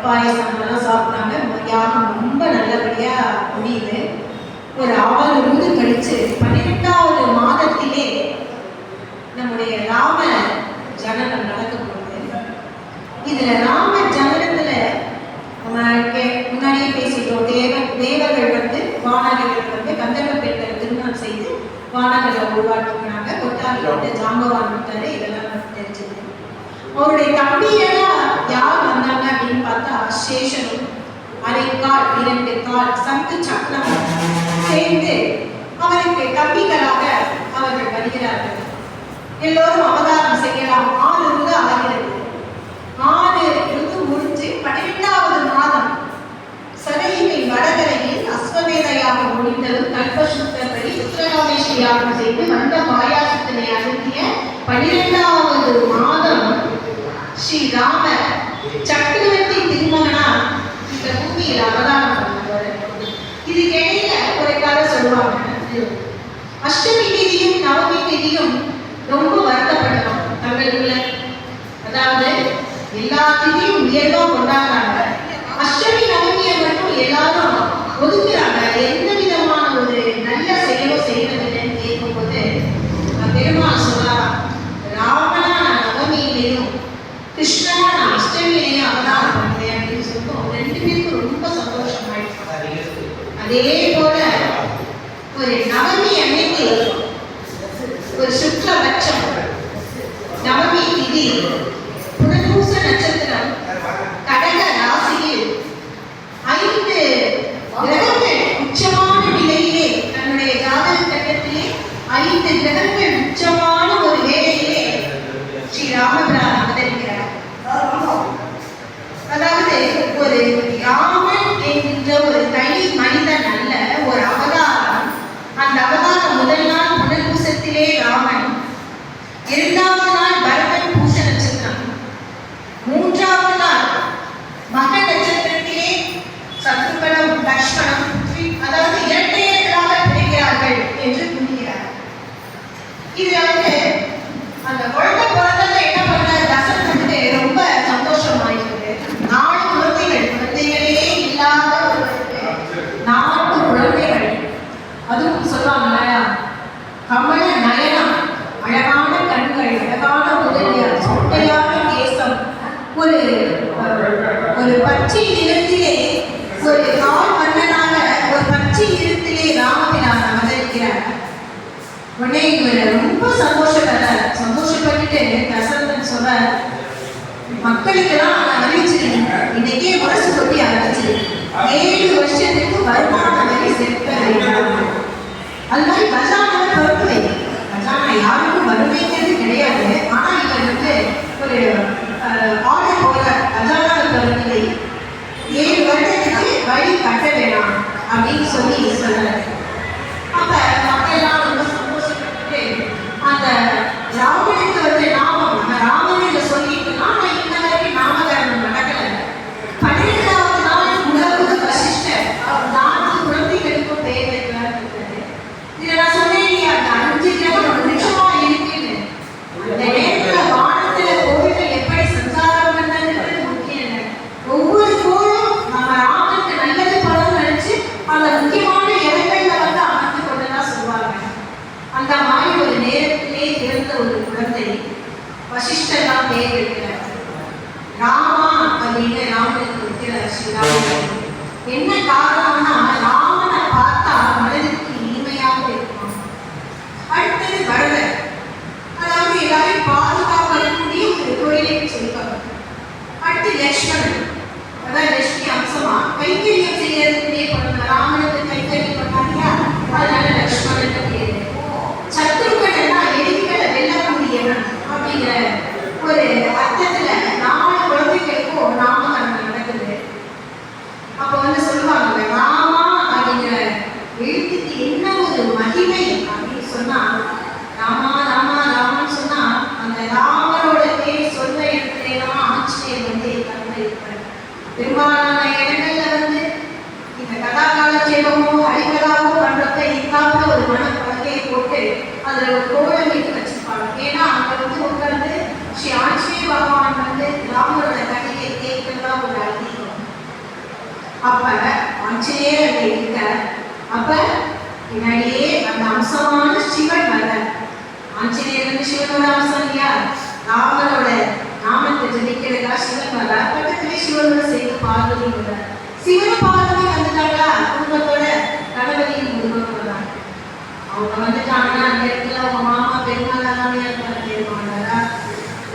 பாயசம்லாம் சாப்பிட்டாங்க. யாகம் ரொம்ப நல்லபடியா முடியுது. ஒரு 6 ஊது கழிச்சு 12வது மாதத்திலே நம்முடைய ராம ஜனனம் நடக்க போகுது. இதுல ராம ஜனனத்துல நம்ம முன்னாடியே பேசிட்டோம். தேவர்கள் வந்து வானகர்கள் வந்து கந்தர்வ பெண்கள் திருமணம் செய்து வானகர்களை உருவாக்கினாங்க. கொட்டாரில் வந்து ஜாம்பவான் விட்டாரு. இதெல்லாம் நமக்கு தெரிஞ்சது. அவருடைய தம்பியெல்லாம் யார் வந்தாங்க அப்படின்னு பார்த்தா சேஷனும் அரைக்கால் 2 கால் சங்கு சக்கரம் சேர்ந்து அவருக்கு தம்பிகளாக அவர்கள் வருகிறார்கள். எல்லோரும் அவதாரம் செய்யலாம். 6 ருது ஆகிறது. 6 ருது முடிஞ்சு 12வது மாதம் சரையுவின் வடகரையில் அஸ்வமேதையாக முடிந்ததும் கல்பசுத்தர்களை உத்தரகாமேஸ்வரி யாகம் செய்து வந்த பாயாசத்தினை அருந்திய 12வது மாதம் ஸ்ரீராமர் சக்கரவர்த்தி திருமகனா இந்த பூமியில் அவதாரம் பண்ணுவார். இதுக்கிடையில ஒரு கதை சொல்லுவாங்க. அஷ்டமி திதியும் நவமி திதியும் ரொம்ப வருத்தப்படணும் தங்களுக்குள்ள. அதாவது எல்லா திதியும் உயர்வா கொண்டாடுறாங்க. அஷ்டமி நவமியை மட்டும் எல்லாரும் ஒதுக்குறாங்க. எந்த விதமான ஒரு நல்ல செயலும் செய்வதில்லைன்னு கேட்கும்போது பெருமாள் சொல்றார், ராமனா நான் நவமியிலையும் கிருஷ்ணனா நான் அஷ்டமியிலையும் அவதாரம் பண்றேன் அப்படின்னு சொல்லிட்டு 2 பேருக்கும் ரொம்ப சந்தோஷமாயிடுச்சு. அதே போல ஒரு நவமி அன்னைக்கு ஒரு சுக்லபட்சம் நவமி திதி புனர்பூச நட்சத்திரம் கடக ராசியில் 5 கிரகங்கள் உச்சமான நிலையிலே தன்னுடைய ஜாதக கட்டத்திலே 5 கிரகங்கள் உச்சமான ஒரு வேளையிலே ஸ்ரீ ராமபிரான் அவதரிக்கிறார். அதாவது ஒரு ராமன் என்கின்ற ஒரு தனி மனிதன் அல்ல, ஒரு அவதாரம். அந்த அவதாரம் முதல் நாள் புனர்பூசத்திலே ராமன், 2வது நாள் பரதன் பூச நட்சத்திரம், 3வது நாள் மக நட்சத்திரத்திலே சத்ருகணம் லக்ஷ்மணம் அதாவது இரட்டையர்களாக பிரிக்கிறார்கள் என்று கூறுகிறார். இது வந்து அந்த குழந்தை பிறந்ததை என்ன பண்றாரு தசரதனுக்கு ரொம்ப சந்தோஷமாயிருக்கு. 4 குழந்தைகளே இல்லாத ஒருவருக்கு 4 குழந்தைகள். அதுவும் சொல்லுவாங்க கமல நயனம், அழகான கண்கள், அழகான உதவியார், சொட்டையான கேசம், ஒரு பச்சை நிறத்திலே ஒரு கால் மன்னனாக ஒரு பச்சை நிறத்திலே ராமபிரான் அவதரிக்கிறார். உடனே இவர் ரொம்ப சந்தோஷப்பட்டுட்டு தசரதன் சொல்ற, மக்களுக்கெல்லாம் அறிவிச்சிருங்க, இன்னைக்கே முரசு கொட்டி ஆரம்பிச்சிருக்கு, 7 வருஷத்துக்கு வருமான வரி செலுத்த வேண்டும். அது மாதிரி கஜானாவை பொறுத்து வைங்க. கஜானா யாருக்கும் வருமைங்கிறது கிடையாது. ஆனா இவர் வந்து ஒரு ஆர்டர் போல கஜானாவை பொறுத்து 7 வருடத்துக்கு வழி கட்ட வேணாம் அப்படின்னு சொல்லி சொல்றாரு. அப்ப மக்கள் ரொம்ப சந்தோஷப்பட்டு அந்த ராமனுக்கு வந்து நாமம் ராமன் சொல்லிட்டு நான் இன்ன வரைக்கும் நாமகரணம் நடக்கல. 12வது நாள் உலக வசிஷ்டர் 4 குழந்தைகளுக்கும் பெயர் வைக்கிறார். இதை நான் சொன்னேன் இல்லையா, அந்த 5 கிரகம் நிமிஷமா இருக்குன்னு. அந்த நேரத்துல வானத்துல கோவில்கள் எப்படி சஞ்சாரம் பண்ணதுன்றது முக்கியம் இல்லை. ஒவ்வொரு கோளும் நம்ம ராமனுக்கு நல்லது பலன் நினைச்சு அந்த முக்கியமான ஆஞ்சநேயர் அங்கே இருக்க. அப்ப பின்னாடியே அந்த அம்சமான சிவன் வர. ஆஞ்சநேயர் வந்து சிவனோட அம்சம் இல்லையா? ராமனோட நாமத்தை ஜபிக்கிறதா சிவன் வர. பக்கத்திலே சிவனோட சேர்த்து பார்வதி வர. சிவன் பார்வதி வந்துட்டாங்களா? குடும்பத்தோட கணவதியும் முருகன் வர்றாங்க. அவங்க வந்துட்டாங்கன்னா அந்த இடத்துல அவங்க மாமா பெருமாள் எல்லாமே இருக்காங்க. பெருமாளா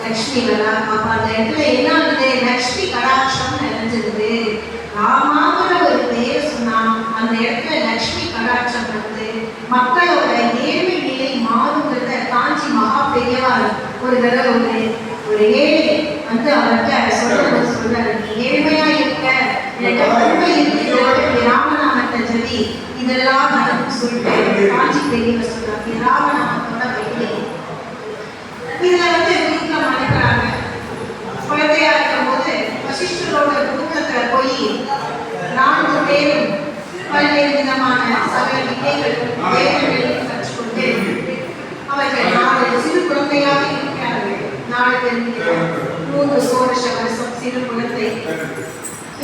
லக்ஷ்மி வரா. அப்ப அந்த இடத்துல என்ன ஆகுது? லக்ஷ்மி கடாட்சம் நிறைஞ்சிருது. ராமாங்கிற ஒரு பெயர் சொன்னா அந்த இடத்துல லக்ஷ்மி கடாட்சம் வந்து மக்களோட ஏழ்மை நிலை மாறுங்கிறத காஞ்சி மகா பெரியவாள் ஒரு தடவை ஒரு ஏழை வந்து அவர்கிட்ட சொல்றாரு, நீ ஏழ்மையா இருக்க, எனக்கு வறுமை இருக்கு, ராமநாமத்தை ஜதி இதெல்லாம் நடக்கும் சொல்லிட்டு காஞ்சி பெரியவர் சொல்றாரு. ராமநாமத்தோட வைத்திய இதுல வந்து வீட்டுல மணக்கிறாங்க. குழந்தையா இருக்கும் போது வசிஷ்டரோட குடும்பத்துல போய் 4 பேரும் பல்வேறு விதமான சகல வித்தைகளும் வேதங்களையும் கற்றுக்கொண்டு அவர்கள் 4 சிறு குழந்தையாக இருக்கிறார்கள். 4 பேர் 3 சோரஷ வருஷம் சிறு குழந்தை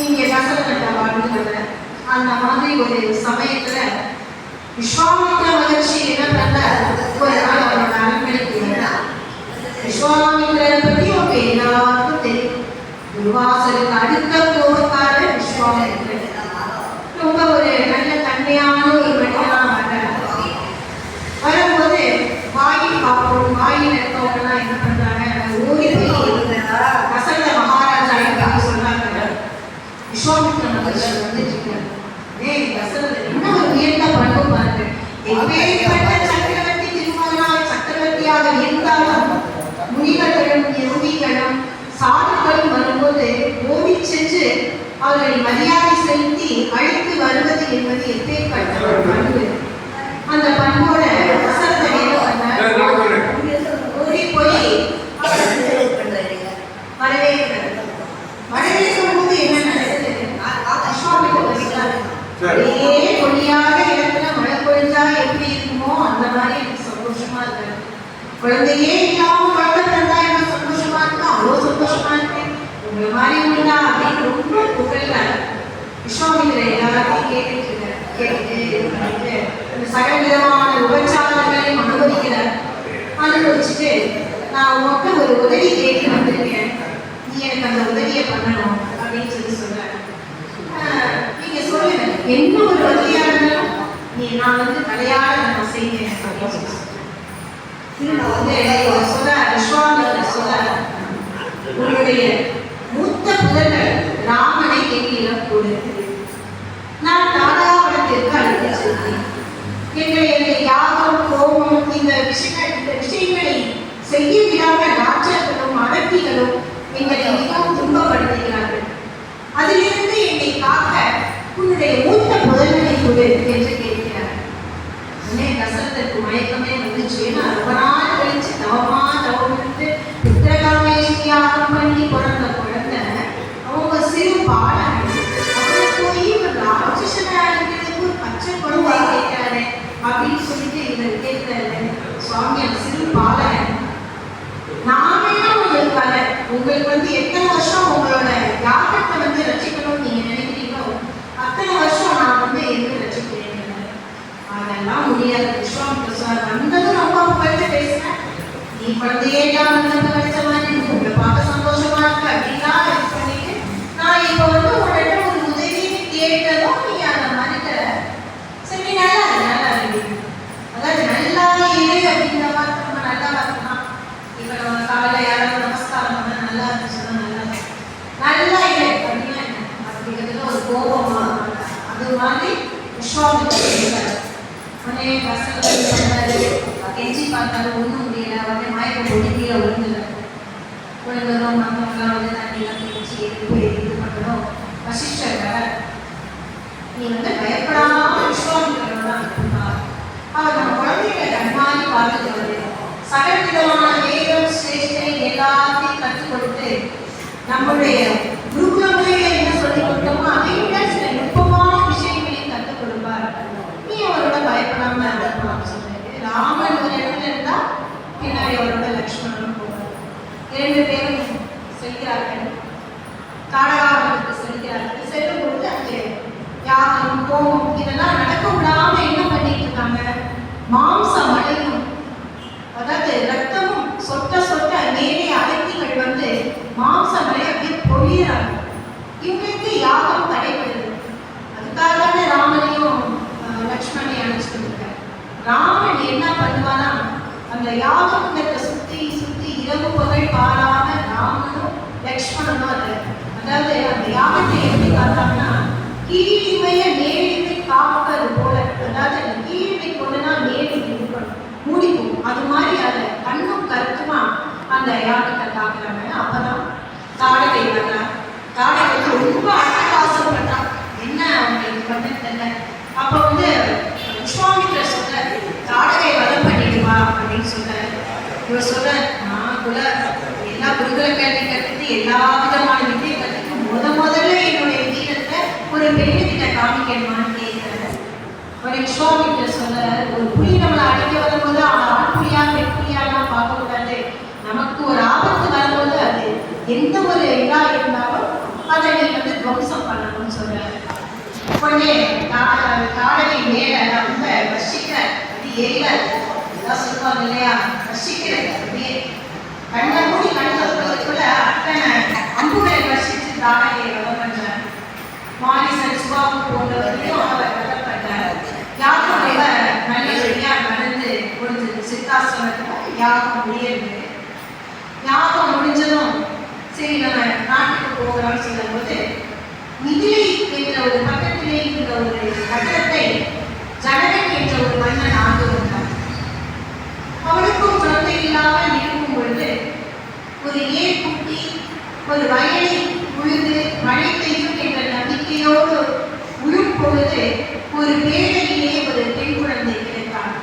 இங்கே தசரகட்ட வாழ்ந்துள்ள அந்த மாதிரி ஒரு சமயத்துல விஸ்வாமித்ர மகர்ஷி என்ன பண்ண ஒரு நாள் அவரோட அரண்மனைக்கு வந்தார். விஸ்வாமித்ரரை பற்றி அவங்க எல்லாருக்கும் தெரியும். துர்வாசருக்கு அடுத்த கோபக்காரர் விஸ்வாமித்ரர். ரொம்ப ஒரு நல்ல தன்மையான ஒரு மனிதனா வரும்போது வாயில் பார்ப்போம். வாயில் இருக்கவங்கலாம் என்ன பண்றாங்க? ஓடி போய் தசரத மகாராஜா என்று சொல்றாங்க. விஸ்வாமித்ர மகர்ஷி வந்துட்டு இருக்காரு. தசரதர் என்ன ஒரு உயர்ந்த பண்பு பாருங்க. எப்பேற்பட்ட சக்கரவர்த்தி திருமகனாய் சக்கரவர்த்தியாக இருந்தாலும் முனிவர்களும் யோகிகளும் சாதுக்களும் வரும்போது ஓடி சென்று அவர்களை மரியாதை செலுத்தி அழைத்து வருவது என்பது எப்பேற்பட்ட ஒரு பண்பு. அந்த பண்போட தசரதர் என்ன பண்ணார்? ஓடி போய் வரவேற்கும் போது என்ன நடக்குது? பொழியாத இடத்துல மழை பொழிஞ்சா எப்படி இருக்குமோ அந்த மாதிரி எனக்கு சந்தோஷமா இருக்கு. குழந்தையே இல்லாம குழந்தை பிறந்தா என்ன சந்தோஷமா இருக்கு, அவ்வளோ சந்தோஷமா இருக்கு. உங்களை மாதிரி உண்டா அப்படின்னு ரொம்ப புகழ்ல விஸ்வாமித்திர எல்லாத்தையும் கேட்டுட்டு சகல விதமான உபச்சாரங்களையும் அனுபவிக்கிறார். அனுபவிச்சுட்டு நான் உங்கள்கிட்ட ஒரு உதவி கேட்டு வந்திருக்கேன், நீ எனக்கு அந்த உதவியை பண்ணணும் அப்படின்னு சொல்றாரு. நீங்க சொல்லுங்க, என்ன ஒரு வகையா இருந்தாலும் நான் வந்து விளையாட நான் செய்வேன் அப்படின்னு சொல்ற விஸ்வாமித்திரர் சொல்ற, உன்னுடைய மூத்த புதல்வர் ராமனை என்னிடம் கொடு, நான் தாராவனத்திற்கு அழைத்து செல்வேன். எங்களை யாரும் கோபம் இந்த விஷயங்களை செய்ய விடாமல் ராஜர்களும் அடக்கிகளும் எங்களை மிகவும் துன்பப்படுத்துகிறார்கள். அதிலிருந்து என்னை காக்க உன்னுடைய மூத்த புதல்வனை கொடு என்று கேட்கிறார். தசரதற்கு மயக்கமே வந்துச்சு. ஏன்னா ரொம்ப நாள் கழிச்சு தவம் இருந்து புத்திரகாமேஷ்டியாகம் பண்ணி பிறந்த குழந்தை அவங்க சிறு பாலன். அவரை போய் இவர் ராட்சசனா இருக்கிறதுக்கு ஒரு பச்சை குழந்தை கேட்கிறாரு அப்படின்னு சொல்லிட்டு இவர் கேட்கிறாரு. சுவாமி அந்த சிறு பாலன் நானே உங்களுக்கு உங்களுக்கு வந்து எத்தனை வருஷம் உங்களோட யாகத்தை வந்து ரசிக்கணும்னு நீங்க நினைக்கிறீங்களோ அத்தனை வருஷம் நான் வந்து எங்க ரசிக்கிறேன். அதெல்லாம் முடியாது. விஸ்வாமித்திர சார் வந்ததும் ரொம்ப புகழ்ந்து பேசுறேன். நீ குழந்தையே வந்து படிச்ச மாதிரி உங்களை பார்க்க சந்தோஷமா இருக்கு அப்படின்லாம் இது பண்ணிட்டு நான் இப்போ வந்து உடனே ஒரு உதவி கேட்டதும் நீ அந்த மனித சரி நல்லா இருக்கு. அதாவது நல்லா இரு அப்படிங்கிற வார்த்தை நம்ம நல்லா இருக்கலாம். இப்ப நம்ம காலையில யாராவது நமஸ்காரம் பண்ண நல்லா இருக்கு சொன்னா நல்லா இல்லை அப்படின்னா என்ன அப்படிங்கிறதுல ஒரு கோபமா அது மாதிரி விஸ்வாமித்திரர் உடனே கெஞ்சி பார்த்தாலும் ஒன்றும் முடியல. உடனே மயக்கம் போட்டு கீழே விழுந்துடும். குழந்தைகளும் மற்றவங்களாம் வந்து தண்ணியெல்லாம் கெஞ்சி இது பண்ணணும். வசிஷ்டர் நீ வந்து பயப்படாம விஸ்வாமித்திரரோட அவர் நம்ம குழந்தைகளை கண்மாறி பார்த்துட்டு சகல விதமான வேதம் சிரேஷ்டை எல்லாத்தையும் கற்றுக் கொடுத்து நம்மளுடைய குருகுல முறைகளை என்ன சொல்லிக் கொடுத்தோமோ அதை விட சில நுட்பமான விஷயங்களையும் கற்றுக் கொடுப்பார். நீ அவரோட பயப்படாம சொல்றேன். ராமன் ஒரு இடத்துல இருந்தா பின்னாடி அவரோட லக்ஷ்மணனும் போவார். 2 பேரும் செல்கிறார்கள். காடகாவனத்துக்கு செல்கிறார்கள். செல்லும் பொழுது அங்கே கோபம் இதெல்லாம் நடக்க விடாம என்ன பண்ணிட்டு இருக்காங்க? மாம்ச மழையும், அதாவது ரத்தமும் சொட்ட சொட்ட மேலே அகத்திகள் வந்து மாம்ச மழை அப்படியே பொழியறாங்க. இவங்களுக்கு யாகம் தடைபடுது. அதுக்காக ராமனையும் லக்ஷ்மணையும் அனுப்பிச்சிருக்காரு. ராமன் என்ன பண்ணுவானா, அந்த யாகத்தை சுத்தி சுத்தி இரவு பகல் பாராம ராமனும் லக்ஷ்மணனும் அதாவது அந்த யாகத்தை எப்படி காத்தாங்கன்னா, கீழிமைய மேலிமை காப்பது போல, அதாவது அந்த கீழிமை கொண்டுனா மேலிமை மூடிக்கும், அது மாதிரி அதை கண்ணும் கருத்துமா அந்த யாகத்தை காக்குறாங்க. அப்பதான் தாடகை வர்றா. தாடகை ரொம்ப அட்டகாசப்பட்டா, என்ன அவங்களுக்கு பண்ண தெரியல. அப்ப வந்து விஸ்வாமித்திரர் சொல்றாரு, தாடகை வதம் பண்ணிடுவா அப்படின்னு சொல்றாரு. இவர் சொல்றாரு, நான் கூட எல்லா குருகுல கல்வி கற்றுட்டு எல்லா விதமான வித்தியை கற்றுட்டு முதல்ல என்னுடைய வீரத்தை ஒரு பெண்ணுகிட்ட காமிக்கணுமான்னு கேட்கிறாரு. ஒரு விஸ்வாமித்திரர் சொல்றாரு, ஒரு புலி நம்மளை அடிக்க வரும்போது அவன் ஆண் புலியா பெண் புலியாலாம் பார்க்கக்கூடாது. நமக்கு ஒரு ஆபத்து வரும்போது அது எந்த ஒரு இதா இருந்தாலும் அதை நீ வந்து துவம்சம் பண்ணணும்னு சொல்றாரு. உடனே தாடகை மேல ரொம்ப வசிக்கிற அது ஏறிடாது. அதான் சொல்லுவாங்க இல்லையா, வசிக்கிறது அப்படியே கண்ணை மூடி கண்ணுக்குள்ள அத்தனை அம்புகளை வசிச்சு தாடகையை வதம் பண்றாரு. மாரிசன் சுபாபு போன்றவர்களையும் அவர் வதம் பண்றாரு. யாகம் நல்லபடியா நடந்து முடிஞ்சது. சித்தாசிரமத்துல யாகம் முடியுது. யாகம் முடிஞ்சதும் சரி நம்ம நாட்டுக்கு போகிறோம்னு சொல்லும் போது, மிதிலை என்ற ஒரு பக்கத்திலே இருந்த ஒரு நகரத்தை ஜனகன் என்ற ஒரு மன்னன் ஆண்டு வந்தார். அவனுக்கும் குழந்தை இல்லாமல் இருக்கும் பொழுது ஒரு ஏர் குட்டி ஒரு வயலை உழுது மழை பெய்யும் என்ற நம்பிக்கையோடு உழும் பொழுது ஒரு பேழையிலே ஒரு பெண் குழந்தை கிடைத்தார்.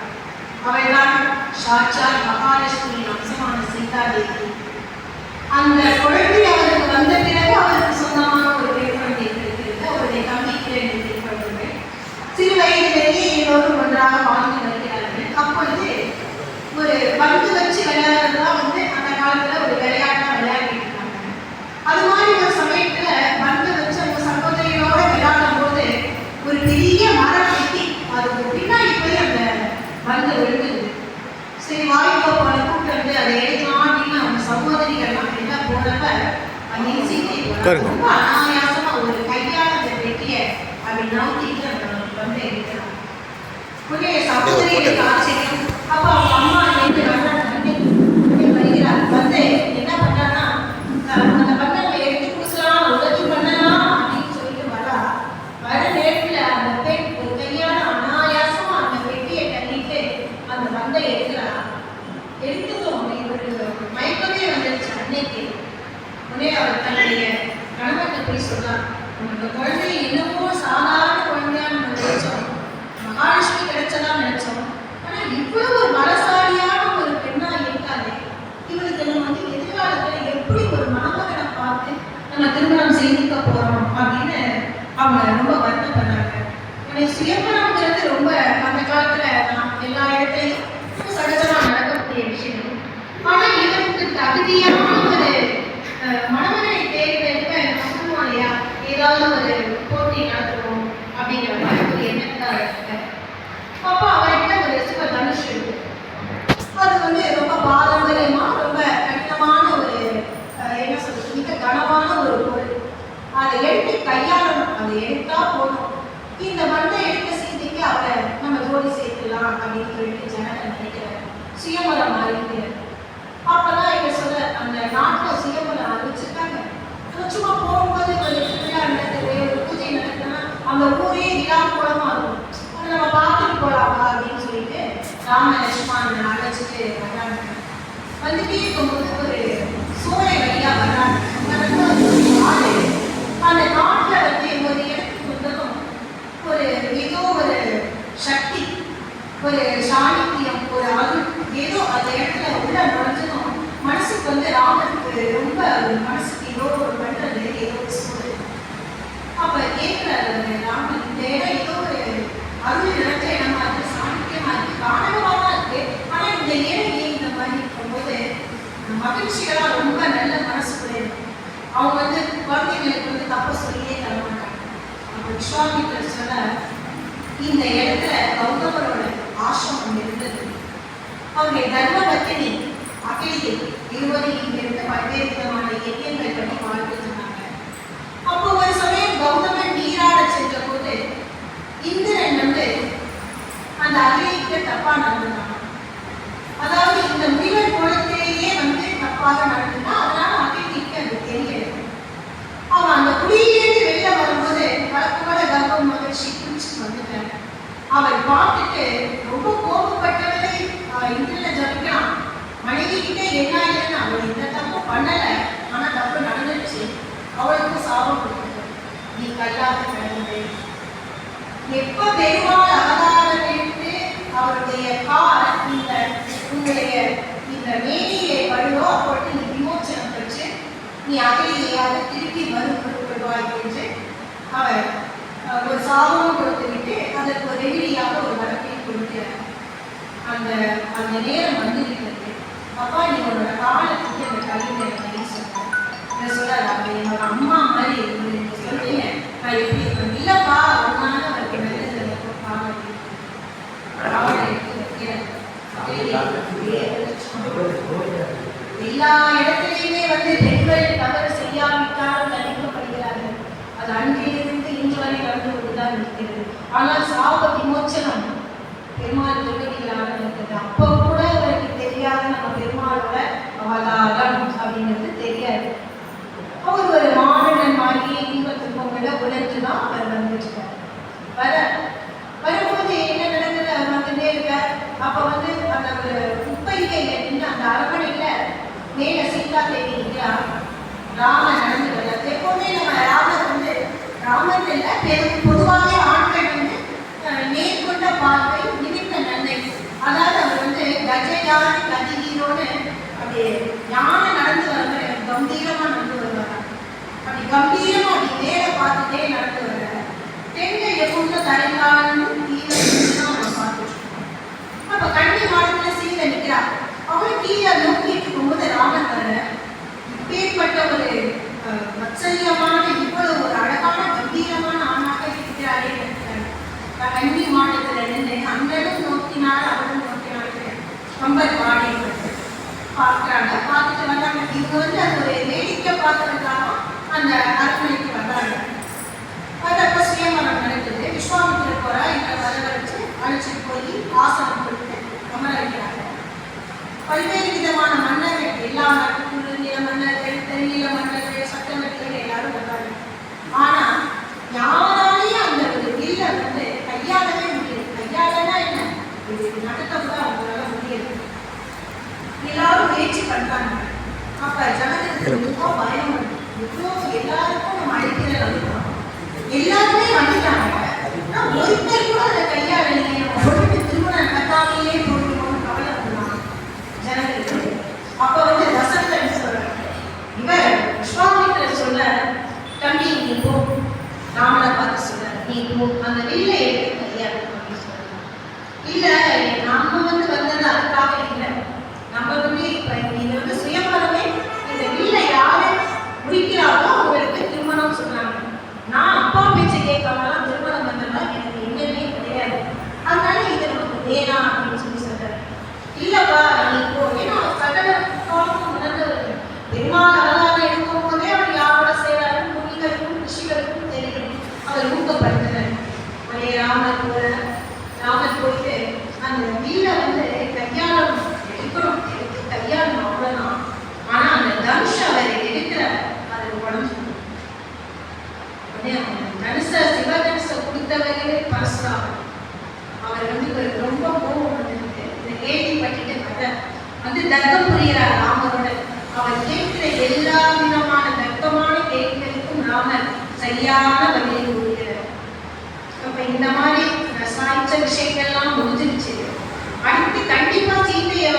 அவள்தான் சாட்சாத் மகாலட்சுமியின் அம்சமான சீதாதேவி. அந்த குழந்தை அவருக்கு வந்த பிறகு அவருக்கு சொந்தமான ஒரு பெண் குழந்தை இருக்கிறது. அவருடைய தம்பிக்கு 2 பெண் குழந்தைகள். சிறு வயதிலேயே எல்லோரும் ஒன்றாக வாழ்ந்து வருகிறார்கள். அப்பொழுது ஒரு பந்து வச்சு விளையாடுறதுதான் வந்து அந்த காலத்துல ஒரு விளையாட்டா விளையாடிட்டு இருக்காங்க. அது மாதிரி ஒரு சமயத்துல பந்து வச்சு அவங்க சகோதரியோட விளையாடும் போது ஒரு பெரிய மரம் வெட்டி அதுக்கு பின்னாடி போய் அந்த பந்து விழுந்துருது. சரி வாய்ப்போ போல கூப்பிட்டு வந்து அதை எடுக்கலாம் அப்படின்னு அவங்க சகோதரிகள்லாம் எல்லாம் போறப்ப அந்த இன்சிடென்ட் ரொம்ப அனாயாசமா ஒரு கையால் அந்த வெட்டிய அப்படி நவுத்திட்டு அந்த பந்தை எடுக்கிறாங்க. உடனே சகோதரிகளுக்கு ஆச்சரியம். அப்ப அவங்க அம்மா வந்து வருகிறார். வந்து என்ன பண்றான்னா, அந்த பந்தை எடுத்து கொடுக்கலாம் உதவி பண்ணலாம் அப்படின்னு சொல்லிட்டு வரா. வர நேரத்துல அந்த பெண் ஒரு கையால அனாயாசமா அந்த வெட்டியை தள்ளிட்டு அந்த பந்தை எடுக்கிறா. எடுத்ததும் இவருக்கு மயக்கமே வந்துருச்சு அன்னைக்கு. உடனே அவர் தன்னுடைய கணவர்கிட்ட போய் சொல்றார், உங்க குழந்தை என்னமோ சாதாரண குழந்தையா நம்ம நினைச்சோம், மகாலட்சுமி கிடைச்சதா நினைச்சோம், ஆனா இவ்வளவு ஒரு பலசாலியான ஒரு பெண்ணா இருக்காது. இவளுக்கு நம்ம வந்து எதிர்காலத்துல எப்படி ஒரு மணமகனை பார்த்து நம்ம திருமணம் செய்திக்க போறோம் அப்படின்னு அவங்க ரொம்ப வருத்தப்பட்டாங்க. சுயமனம்ங்கிறது ரொம்ப அந்த காலத்துல எல்லா இடத்துலையும் சகஜமா நடக்கக்கூடிய விஷயம். ஆனா இவருக்கு தகுதியான ஒரு மணமகனை தேர்ந்தெடுக்க சொல்லுவோம் இல்லையா, ஏதாவது ஒரு போட்டி நடத்துவோம் அப்படிங்கிற மாதிரி ஒரு எண்ணத்தான் இருக்கு. அப்போ அவர்கிட்ட ஒரு சிவ தனுஷ் இருக்கு. அது வந்து ரொம்ப பாரம்பரியமா ரொம்ப கடினமான ஒரு என்ன சொல்றது, மிக கனமான ஒரு பொருள். அதை எடுத்து கையாளணும், அதை எடுத்தா போதும். இந்த மண்ணை எடுத்த செய்திக்கு அவரை நம்ம ஜோடி சேர்த்துலாம் அப்படின்னு சொல்லிட்டு ஜனங்கள் நினைக்கிறார். சுயமலம் அறிவிக்கிறார். அப்பதான் இவங்க சொல்ல அந்த நாட்டில் சுயமலம் அறிவிச்சிருக்காங்க. சும்மா போகும்போது ஒரு திருவிழா நடக்குது, ஒரு பூஜை நடக்குதுன்னா அந்த ஊரே விழா கோலமா இருக்கும். அதை நம்ம பார்த்துட்டு போலாமா அப்படின்னு சொல்லிட்டு ராம லட்சுமணன் அழைச்சிட்டு வர்றாங்க. வந்துட்டே இருக்கும்போது ஒரு சோலை வழியா வர்றாங்க. அந்த நாட்டில் வந்து ஒரு இடத்துக்கு வந்ததும் ஒரு ஏதோ ஒரு சக்தி, ஒரு சாணித்தியம், ஒரு அருள் ஏதோ அந்த இடத்துல உள்ள நுழைஞ்சதும் மனசுக்கு வந்து ராமனுக்கு ரொம்ப மனசுக்கு ஏதோ ஒரு பண்றது ஏதோ ஒரு சூழல். அப்ப கேட்கிறாரு ராமன், இந்த இடம் ஏதோ ஒரு அருள் நினைச்ச இடமா இருக்கு, சாணித்தியமா இருக்கு, காணகமா இருக்கு, ஆனா இந்த இடம் ஏன் இந்த மாதிரி இருக்கும்போது மகிழ்ச்சிகளா ரொம்ப நல்ல மனசுக்குள்ள இருக்கும். அவங்க வந்து குழந்தைங்களுக்கு வந்து தப்ப சொல்லியே தர மாட்டாங்க. அப்ப விஸ்வாமித்திரர் சொல்ல இந்த இடத்துல கௌதமரோட ஆசிரமம் இருந்தது. அவங்க தர்மபத்தினி அகிலியை இருவரையும் இங்கிருந்து பல்வேறு விதமான இயக்கங்கள் பண்ணி வாழ்ந்து சொன்னாங்க. அப்போ ஒரு சமயம் கௌதமன் நீராட சென்ற போது இந்திரன் அந்த அகிலிக்கு தப்பா நடந்தாங்க. அதாவது இந்த முனிவர் குலத்திலேயே தப்பாக நடந்தா, அதனால அகிலிக்கு அது தெரியல. அவன் அந்த குடியிலிருந்து வெளில வரும்போது வழக்கமான கர்ப்பம் மகிழ்ச்சி குளிச்சுட்டு வந்துட்டாங்க. அவர் பார்த்துட்டு ரொம்ப கோபப்பட்டவரை இந்திரனை ஜபிக்கலாம். மனைவி கிட்ட என்ன ஆயிடுன்னு அவள் இந்த தப்பு பண்ணல, ஆனா தப்பு நடந்துருச்சு, அவளுக்கு சாபம் கொடுத்தது. நீ கல்லாக கிடந்தது. எப்ப பெருமாள் அவதாரம் எடுத்து அவருடைய கால் உங்களுடைய இந்த மேனியை வருதோ அப்பொழுது நீ விமோச்சனம் பெற்று நீ அகலியாக திருப்பி வருவாய் என்று அவர் ஒரு சாபமும் கொடுத்துவிட்டு அதற்கு ஒரு ரெவிடியாக ஒரு வரத்தை கொடுக்கிறார். அந்த நேரம் வந்துவிட்டது. அப்பா நீ உன்னோட காலத்துக்கு அந்த கல்வி சொல்றாரு. அப்ப என்னோட அம்மா மாதிரி சொல்றீங்க, நான் எப்படி இல்லப்பா ஒன்னால அவருக்கு நல்லது எல்லா இடத்திலையுமே பெண்கள் தவறு செய்யாவிட்டாலும் தண்டிக்கப்படுகிறார்கள். அது அன்றிலிருந்து இன்று வரை நடந்து கொண்டுதான் இருக்கிறது. ஆனால் சாப விமோச்சனம் பெருமாள் திருவடிகளாக இருக்கிறது. அப்போ கூட அவருக்கு தெரியாத நம்ம பெருமாளோட அவதாரம் அப்படிங்கிறது தெரியாது. அவர் ஒரு மாணவன் மாதிரியே இன்ப துன்பங்களை உணர்ந்துதான் அவர் வந்துட்டார். வரும்போது என்ன நடக்குது, அவர் வந்துட்டே இருக்கார். அப்ப அந்த ஒரு உப்பரிகை அப்படின்னு அந்த அரண்மனையில மேல சீதா தேவி இருக்கிறார். ராமன் நடந்து வர்றாரு. எப்பவுமே நம்ம ராமன் இல்ல பொதுவாக ஆண்கள் நேர்கொண்ட பார்வை நிமித்த நன்மை. அதாவது அவர் கஜயானை கதிகீரோன்னு அப்படி யானை நடந்து வர கம்பீரமா நடந்து வருவார். அப்படி கம்பீரமா அப்படி மேல பார்த்துட்டே நடந்து வர்றாரு. பெண்கள் எப்பவும் தலைக்காலமும் கீழே நம்ம பார்த்துட்டு அப்ப கண்ணி மாடத்துல சீதை நிற்கிறார். அவரும் கீழே நோக்கிட்டு இருக்கும்போது ராமன் வர இப்பேற்பட்ட ஒரு வத்சல்யமான இவ்வளவு ஒரு அழகான கம்பீரமான ஆணாக இருக்கிறாரே கண்ணி மாடத்துல நின்று அண்ணனும் நோக்கினார் அவரும் நோக்கினார். கம்பர் பாடிப்பட்டு பார்க்கிறாங்க. பார்த்துட்டு வந்தாங்க. இவங்க அது ஒரு வேடிக்கை பார்க்கறதுக்காக அந்த அரண்மனைக்கு வந்தாங்க. அப்ப சுயமரம் நடக்குது. விஸ்வாமித்திர போறா இங்க வரவழைச்சு அழைச்சிட்டு போய் ஆசனம் கொடுத்து அமர வைக்கிறாங்க. பல்வேறு விதமான மன்னர்கள், எல்லா நாட்டுக்குள்ள நில மன்னர்கள், தென்னில மன்னர்கள், சட்டமன்றங்கள் எல்லாரும் வந்தாங்க. ஆனா யாராலையும் அந்த ஒரு வில்ல கையாளவே முடியாது. கையாளனா என்ன, இது நடத்த கூட அவங்களால முடியாது. எல்லாரும் முயற்சி பண்றாங்க. அப்ப ஜனங்களுக்கு ரொம்ப பயம் வருது. எல்லாருக்கும் நம்ம அழைக்கிற அனுப்புறோம். எல்லாருமே வந்துட்டாங்க. ஒருத்தர் கூட அதை கையாளலையே. ஒருத்தர் திருமணம் நடத்தாமையே போகணும்னு கவலை பண்ணாங்க ஜனங்களுக்கு. அப்ப வசந்தன் சொல்றாங்க. இவர் விஸ்வாமித்திரர் சொல்ற, தம்பி நீ போ. ராமனை பார்த்து சொல்ற, நீ போ அந்த வில்ல எடுத்து கையாளணும் அப்படின்னு சொல்றாங்க. இல்ல நம்ம வந்தது அதுக்காக இல்லை. நம்ம இப்ப சுயம்பரமே இந்த வில்ல யாரு முடிக்கிறாரோ அவங்களுக்கு திருமணம் சொல்றாங்க. நான் அப்பா பேச்சை கேட்காமலாம் திருமணம் பண்ணலாம் எனக்கு என்னன்னே கிடையாது. அதனால இது நமக்கு வேணாம் அப்படின்னு சொல்றாரு. இல்லப்பா நீ இப்போ ஏன்னா சகல காலமும் உணர்ந்தவர் பெருமாள் அவதாரம் எடுக்கும் போதே அவர் யாரோட செய்யறாரு முனிகளுக்கும் ரிஷிகளுக்கும் தெரியும். அவர் ஊக்கப்படுத்துறாரு. ஒரே ராமர் போயிட்டு அந்த வில்ல கையாளம் எடுக்கணும், கையாளணும் அவ்வளவுதான். ஆனா அந்த தனுஷ அவரை எடுக்கிறார். அது உடம்பு தனுச சிவதனுச கொடுத்தவர்களே பரசுராமர். அவர் ரொம்ப கோபம் வந்துருக்கு. இந்த கேள்விப்பட்டுட்டு தர்க்கம் புரிகிறார் ராமரோட. அவர் கேட்கிற எல்லா விதமான தர்க்கமான கேள்விகளுக்கும் ராமர் சரியான பதிலை கூறுகிறார். அப்ப இந்த மாதிரி சாய்ச்ச விஷயங்கள்லாம் முடிஞ்சிருச்சு. அடுத்து கண்டிப்பா சீதையை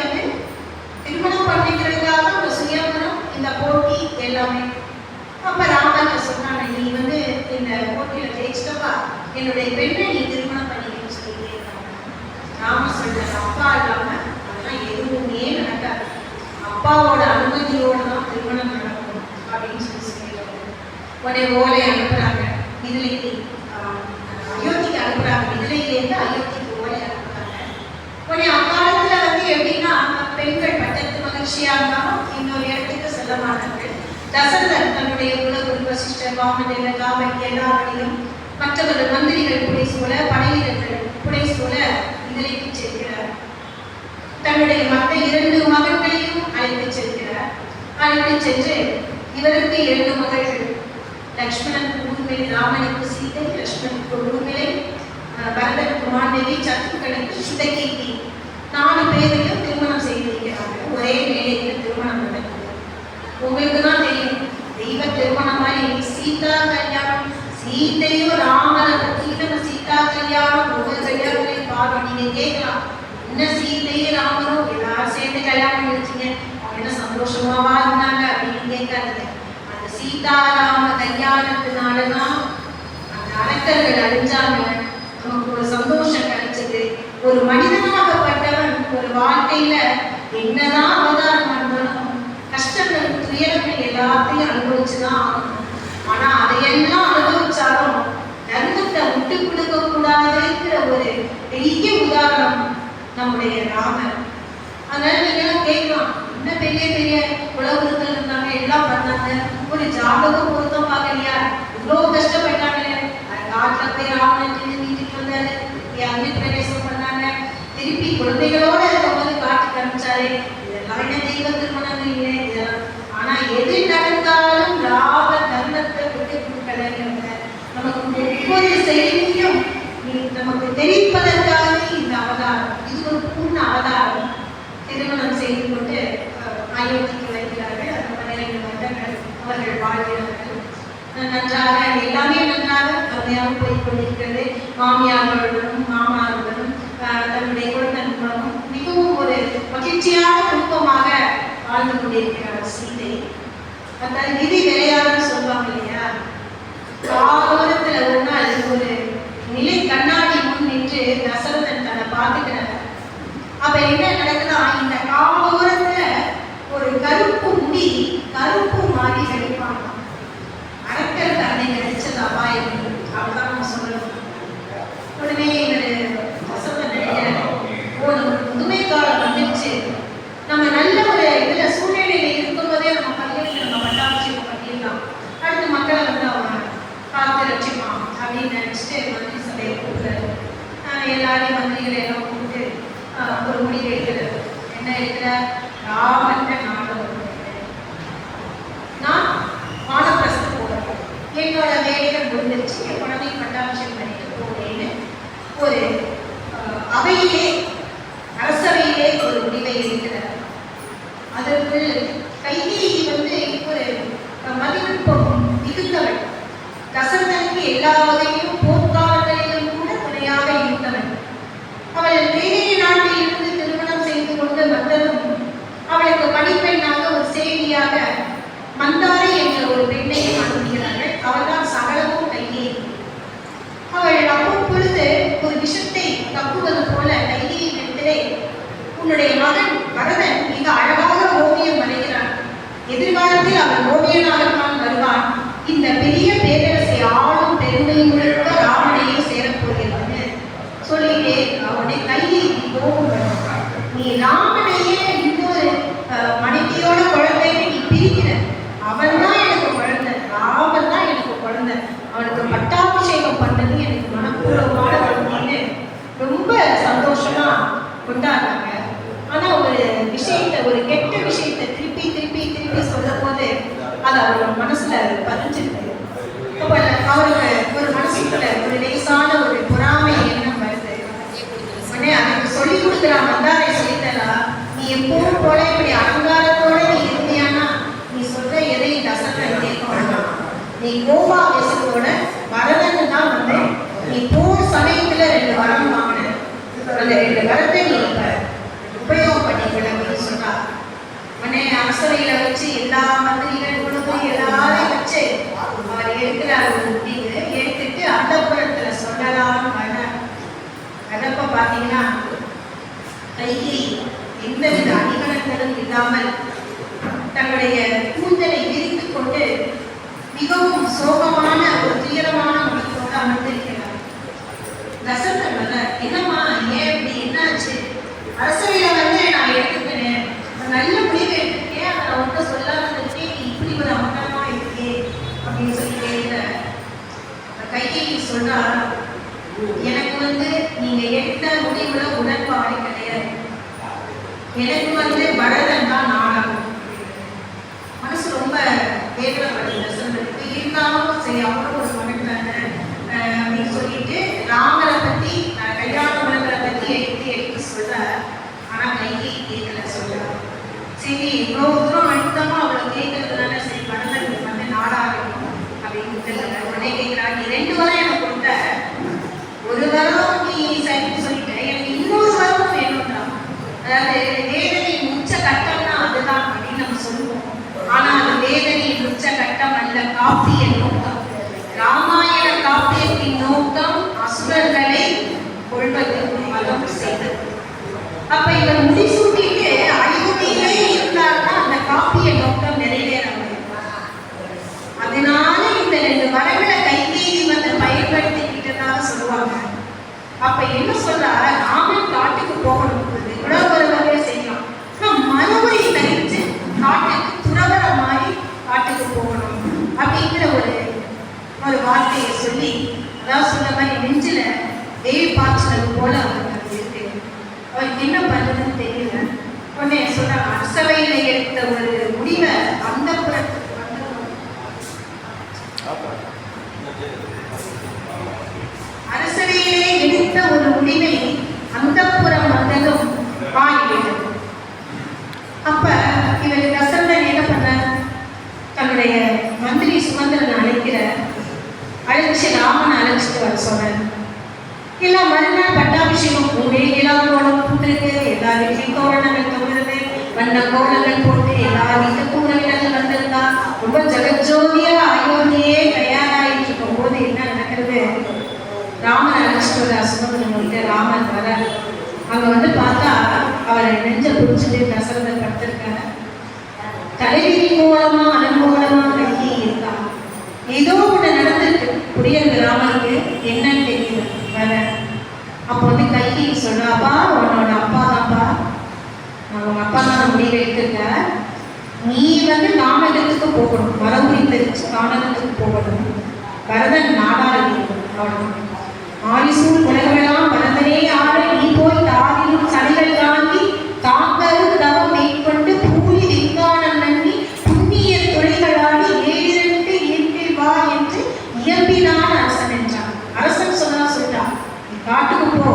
திருமணம் பண்ணிக்கிறதுக்காக ஒரு சுயமனம், இந்த போட்டி எல்லாமே. அப்ப ராமன் சொன்னாங்க, நீ இந்த போட்டியில ஜெயிச்சிட்டப்பா என்னுடைய பெண்ணை நீ திருமணம் பண்ணிக்கணும்னு சொல்லிட்டே இருக்காங்க. ராம சொல்ற, அப்பா இல்லாம அதெல்லாம் எதுவுமே நடக்காது. அப்பாவோட அனுமதியோட தான் திருமணம் நடக்கும் அப்படின்னு சொல்லிடுறாங்க. உடனே ஓலை அனுப்புறாங்க. இதுல அயோத்திக்கு அனுப்புறாங்க. இதுல லங்கையிலேருந்து அயோத்திக்கு ஓடி அனுப்புறாங்க. உடனே அக்காலத்துல எப்படின்னா பெண்கள் பட்டத்து மகிழ்ச்சியா இருந்தாலும் இன்னொரு இடத்துக்கு செல்ல மாட்டார்கள். தசரதன் தன்னுடைய குலகுரு வசிஷ்டர் வாமதேவர் காவல் எல்லாவரையும் மற்றவர்கள் மந்திரிகள் புடைசூழ படைவீரர்கள் புடைசூழ இதழைக்கு செல்கிறார். தன்னுடைய மற்ற 2 மகன்களையும் அழைத்து செல்கிறார். அழைத்து சென்று இவருக்கு 2 மகள்கள், லக்ஷ்மணனுக்கு ஊர்மிளை, ராமனுக்கு சீதை, லக்ஷ்மணனுக்கு ஊர்மிளை, பரதனுக்கு மாண்டவி, சத்ருகனுக்கு சுதகீர்த்தி 4 பேரையும் திருமணம் செய்திருக்கிறாங்க. ஒரே மேடையில் திருமணம் நடக்குது. உங்களுக்கு தான் தெரியும், தெய்வ திருமணம் மாதிரி சீதா கல்யாணம், சீதையும் ராமனை பற்றி நம்ம சீதா கல்யாணம் ஒவ்வொரு கல்யாணங்களையும் பாருவோம். நீங்க கேட்கலாம், என்ன சீதையும் ராமனும் எல்லாரும் சேர்ந்து கல்யாணம் முடிச்சிங்க, அவங்க என்ன சந்தோஷமாவா இருந்தாங்க அப்படின்னு கேட்காதீங்க. அந்த சீதாராம கல்யாணத்தினாலதான் அந்த அரக்கர்கள் அழிஞ்சாங்க, நமக்கு ஒரு சந்தோஷம் கிடைச்சது. ஒரு மனிதனாகப்பட்டவன் ஒரு வாழ்க்கையில என்னதான் அவதாரம் பண்ணணும், கஷ்டங்கள் துயரங்கள் எல்லாத்தையும் அனுபவிச்சுதான் ஆகணும். ஆனா அதையெல்லாம் அனுபவிச்சாலும் தர்மத்தை விட்டு கொடுக்க கூடாதுங்கிற ஒரு பெரிய உதாரணம் நம்முடைய ராமர். அதனால நீங்க எல்லாம் கேட்கலாம், என்ன பெரிய பெரிய உலகத்தில் இருந்தாங்க, எல்லாம் பண்ணாங்க, ஒரு ஜாதகம் பொருத்தம் பார்க்கலையா, இவ்வளவு கஷ்டப்பட்டாங்களே, காட்டுல போய் ராமன் வீட்டுக்கு வந்தாரு, அக்னி பிரவேசம் பண்ணாங்க, திருப்பி குழந்தைகளோட இருக்கும்போது காட்டுக்கு அனுப்பிச்சாரு, இதெல்லாம் என்ன தெய்வ திருமணம் இல்லை இதெல்லாம். ஆனா எது நடந்தாலும் ராம தர்மத்தை விட்டு கொடுக்கலங்கிறத நமக்கு ஒவ்வொரு செய்தியும் நமக்கு தெரிவிப்பதற்காக இந்த அவதாரம். இது ஒரு பூர்ண அவதாரம். திருமணம் செய்து கொண்டு அயோத்திக்கு வைக்கிறார்கள். அந்த 12 வருடங்கள் அவர்கள் வாழ்கிறார்கள். நன்றாக எல்லாமே நன்றாக அருமையாக போய் கொண்டிருக்கிறது. மாமியார்களுடனும் மாமனாருடனும் தன்னுடைய குழந்தைகளுடனும் மிகவும் ஒரு மகிழ்ச்சியான குடும்பமாக வாழ்ந்து கொண்டிருக்கிறார் சீதை. அந்த விதி விளையாடுன்னு சொல்லுவாங்க இல்லையா, காலத்துல ஒரு நாள் ஒரு நிலை கண்ணாடி முன் நின்று தசரதன் தன்னை பார்த்துக்கிறார். அப்ப என்ன நடக்குதா, இந்த காலோரத்துல ஒரு கருப்பு முடி கருப்பு மாறி கழிப்பாங்க. அரக்கர் தன்னை கிடைச்சது அபாயம் அப்படிதான் நம்ம சொல்லணும். உடனே தசரதன் நினைக்கிறார், நமக்கு முதுமை காலம் வந்துருச்சு, நம்ம நல்ல ஒரு இதுல சூழ்நிலையில இருக்கும்போதே நம்ம பள்ளியில் நம்ம பட்டாபிஷேகம் பண்ணிடலாம், அடுத்த மக்களை அவங்க காத்து ரட்சிப்பான் அப்படின்னு நினைச்சிட்டு மந்திரி சபையை கூப்பிடுறாரு. எல்லாரையும் மந்திரிகளை எல்லாம் கூப்பிட்டு ஒரு முடிவு எடுக்கிறார். என்ன எடுக்கிற, ராமன்ற நாடகம் நான் வானப்பிரஸ்தம் போகிறேன், என்னோட வேலைகள் முடிஞ்சிருச்சு, என் குழந்தை பட்டாபிஷேகம் பண்ணிட்டு போகிறேன்னு ஒரு அவையிலே அரசவையிலே ஒரு முடிவை எடுக்கிறார். அதற்கு கைகேயி ஒரு மதிநுட்பம் மிகுந்தவள். தசரதனுக்கு எல்லா வகையிலும் போர்க்காலங்களிலும் கூட துணையாக இருந்தவள். அவள் வேறே நாட்டில் இருந்து திருமணம் செய்து கொண்டு வந்ததும் அவளுக்கு பணிப்பெண்ணாக ஒரு சேவியாக மந்தாரை என்ற ஒரு பெண்ணை அனுப்புகிறார்கள். அவள்தான் சகலமும் கைகேயி. அவள் அவ்வப்பொழுது ஒரு விஷத்தை தப்புவது போல கைகேயி இடத்திலே, உன்னுடைய மகன் பரதன் மிக அழகாக ஓவியம் வரைகிறான், எதிர்காலத்தில் அவன் ஓவியனாகத்தான் வருவான், இந்த பெரிய பேரரசை ஆளும் பெருமை முழுக்க ராமனையே சேரப்போகிறது சொல்லிட்டே அவனுடைய கையை போகும். நீ ராமனையே இன்னொரு மனைவியோட குழந்தையை நீ பிரிக்கிற, அவன் தான் எனக்கு குழந்தை, ராமன் தான் எனக்கு குழந்தை, அவனுக்கு பட்டாபிஷேகம் பண்ணது எனக்கு மனப்பூர்வமான குழந்தைன்னு ரொம்ப சந்தோஷமா கொண்டாடுறாங்க. ஆனா ஒரு விஷயத்தை, ஒரு கெட்ட விஷயத்தை திருப்பி திருப்பி திருப்பி சொல்லும் போது அது அவரோட மனசுல பதிஞ்சிருக்கு. அப்ப அவருக்கு ஒரு மனசுக்குள்ள ஒரு லேசான ஒரு பொறாமை எண்ணம் வருது. உடனே அதுக்கு சொல்லி கொடுக்குற மந்தாரை சொல்லித்தரா, நீ எப்பவும் போல இப்படி அலங்காரத்தோட நீ இருந்தியானா நீ சொல்ற எதையும் தசரதன் கேட்க வேண்டாம், நீ கோபாவேசத்தோட வரதன் தான் நீ போர் சமயத்துல 2 வரம் வாங்கின, அந்த 2 வரத்தை நீ உபயோகம் பண்ணிக்கல அப்படின்னு சொன்னா. உடனே அரசவையில வச்சு எல்லா மந்திரிகள் குழுக்கள் எல்லாரையும் வச்சு அவர் எடுக்கிறார் ஒரு முடிவு. எடுத்துட்டு அந்தப்புறத்துல சொல்லலாம் கதப்ப பார்த்தீங்கன்னா கைகேயி எந்தவித அணிகலன்களும் இல்லாமல் தன்னுடைய கூந்தலை விரித்து கொண்டு மிகவும் சோகமான ஒரு துயரமான முகத்தோடு அமர்ந்திருக்கிறார். தசரதன் என்னம்மா ஏன் இப்படி என்னாச்சு? அரசவையில நான் எடுத்துக்கினேன், நல்ல முடிவு எடுத்துருக்கேன், அதை அவன்கிட்ட சொல்லாததுக்கே இப்படி ஒரு அவமானமா இருக்கே அப்படின்னு சொல்லி கேட்கிற கைகேயி சொல்றா, எனக்கு நீங்க எடுத்த முடிவுல உடன்பாடு கிடையாது. எனக்கு பரதன் தான் நாடகம். மனசு ரொம்ப வேதனைப்படுது தசரதனுக்கு. இருந்தாலும் சரி, அவரும் ஒரு மகன் தானே அப்படின்னு சொல்லிட்டு ராமரை பத்தி கல்யாண உலகரை பத்தி எடுத்து சொல்ற. ஆனா கைகேயி கேட்கல. சொல்ற சரி, இவ்வளவு தூரம் அழுத்தமா அவ்வளவு கேட்கறதுனால சரி பரதன் நாடாகணும் அப்படின்னு தெரியல. உடனே கேட்கிறா, நீ 2 வரம் எனக்கு கொடுத்த, ஒரு வரம் நீ சரின்னு சொல்லிட்ட, எனக்கு இன்னொரு வரம் வேணும்னா, அதாவது வேதனையின் உச்ச கட்டம்னா அதுதான் அப்படின்னு நம்ம சொல்லுவோம். ஆனா அது வேதனையின் உச்ச கட்டம் அல்ல, காப்பிய நோக்கம். ராமாயண காப்பியத்தின் நோக்கம் அசுரர்களை கொள்வது, மதம் செய்வது. அப்ப இவர் முடிசூட்டிட்டு அழிவுமையிலே இருந்தால்தான் அந்த காப்பிய நோக்கம் நிறைவேற முடியும். அதனால இந்த 2 வரங்களை கைகேயி பயன்படுத்திக்கிட்டதாக சொல்லுவாங்க. அப்ப என்ன சொல்றா, ராமன் காட்டுக்கு போகணும், இவ்வளவு ஒரு வகையை செய்யலாம், மறுபடி தரித்து காட்டுக்கு துறவர மாதிரி காட்டுக்கு போகணும் அப்படிங்கிற ஒரு வார்த்தையை சொல்லி, அதாவது சொன்ன மாதிரி நெஞ்சில வெயில் பாய்ச்சது போல அவருக்கு இருக்கு. அவருக்கு என்ன பண்றதுன்னு தெரியல. உடனே சொல்றாங்க, அரசவையில எடுத்த ஒரு முடிவை அந்த அரசவையிலே எடுத்த ஒரு முடிவை அந்தப்புறம் வந்ததும் ஆகிவிட்டது. அப்ப இவர் தசரதன் என்ன பண்ற, தன்னுடைய மந்திரி சுமந்திரன் அழைச்சு ராமனை அழைச்சிட்டு வர சொன்னார். எல்லாம் மறுநாள் பட்டாபிஷேகம் கூடி எல்லா கோலம் பூத்திருக்கு, எல்லா வீட்லையும் தோரணங்கள் தொங்குறது, வண்ண கோலங்கள் போட்டு எல்லா வீட்டு கூறவிடங்கள் வந்திருந்தா. ரொம்ப ஜெகஜோதியா அயோத்தியே தயாராகிட்டு இருக்கும் போது என்ன நடக்கிறது, ராமன் அழைச்சிட்டு வர சுமந்திரன் ராமன் வர. அங்க பார்த்தா அவரை நெஞ்ச பிடிச்சிட்டு தசரதன் படுத்திருக்காரு. தலைவி மூலமா அனுகூலமா கட்டி இருக்கா. ஏதோ ஒண்ணு நடந்திருக்கு புரியுது ராமனுக்கு, என்னன்னு தெரியல வர. அப்போ கைகேயி சொல்றாப்பா, உன்னோட அப்பா தான்ப்பா, அவங்க அப்பா தான் முடிவு எடுத்துருக்க, நீ கானகத்துக்கு போகணும், மரபுரி தெரிச்சு கானகத்துக்கு போகணும், பரதன் நாடாளி அவ்வளவு ஆரிசூல் உலகமெல்லாம் பரதனே ஆட, நீ போய் தாரிலும் சடைகள் தாங்கி தாக்கரும் தவம் மேற்கொண்டு பூரி வெங்கானம் நன்னி புண்ணிய தொழில்களாடி 7 ஏற்றில் வா என்று இயம்பினான் அரசன் என்றான். அரசன் சொல்லிட்டான், நீ காட்டுக்கு போ,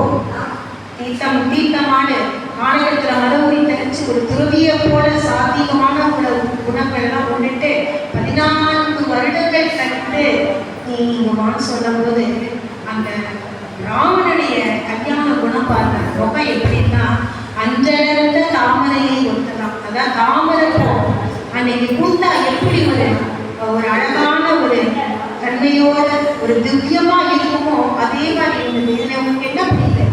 தீர்த்தமாடு நாடகத்துல மரபுரி தெரிச்சு ஒரு துறவிய போல சாத்திகமான குணங்கள் எல்லாம் கொண்டுட்டு 14 வருடங்கள் கழித்து நீ இங்குமான்னு சொல்லும் போது அந்த ராமனுடைய கல்யாண குணம் பாருங்க. முகம் எப்படின்னா அஞ்சலர்ந்த தாமரையை ஒத்தலாம். அதான் தாமரை அன்னைக்கு பூத்தா எப்படி ஒரு அழகான ஒரு தன்மையோட ஒரு திவ்யமா இருக்குமோ அதே மாதிரி இருந்தது. இதுல உங்களுக்கு என்ன புரியுது,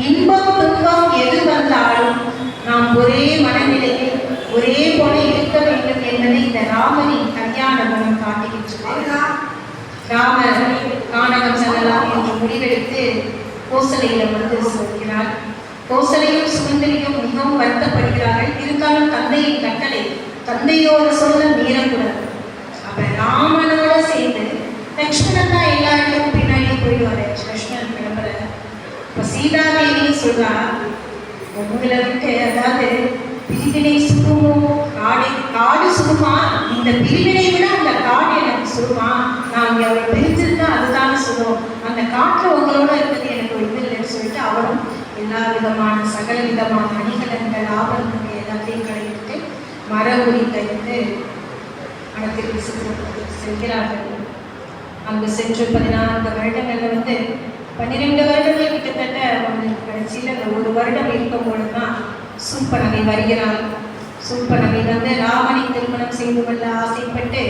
இன்பம் துன்பம் எது வந்தாலும் நாம் ஒரே மனநிலையில் ஒரே போல இருக்க வேண்டும் என்பதை இந்த ராமனின் கல்யாண குணம் காட்டுகின்றது. ராமர் கானகம் செல்லலாம் என்று முடிவெடுத்து கோசலையில சொல்கிறார். கோசலையும் சுமந்திரியும் மிகவும் வருத்தப்படுகிறார்கள். இருந்தாலும் தந்தையின் கட்டளை, தந்தையோட சொல்ல மீறக்கூடாது. அப்ப ராமனோட சேர்ந்து லக்ஷ்மணன் தான் எல்லா இடமும் பின்னாடியே போயிடுவாரு. லக்ஷ்மணன் கிளம்புற. இப்ப சீதாதேவியும் சொல்றா, உங்களை விட்டு, அதாவது பிரிவினை சுடுமோ, காடு சுடுமா, இந்த பிரிவினை விட அந்த காடு எனக்கு சுடுமா, நான் இங்க அவரை பிரிஞ்சிருந்தா அதுதானே சுடும், அந்த காட்டுல உங்களோட இருக்கிறது எனக்கு ஒரு இது இல்லைன்னு சொல்லிட்டு அவரும் எல்லா விதமான சகல விதமான அணிகலன்கள் ஆபரணங்கள் எல்லாத்தையும் களைவிட்டு மரபுரி தைத்து மனத்திற்கு செல்கிறார்கள். அங்கு சென்று 14 வருடங்கள்ல 12 வருடங்கள் கிட்டத்தட்ட கடைசியில் அந்த 1 வருடம் இருக்கும் பொழுதுதான் சூர்பனகை வருகிறாள். சூர்பனகை ராமனை திருமணம் செய்து கொள்ள ஆசைப்பட்டு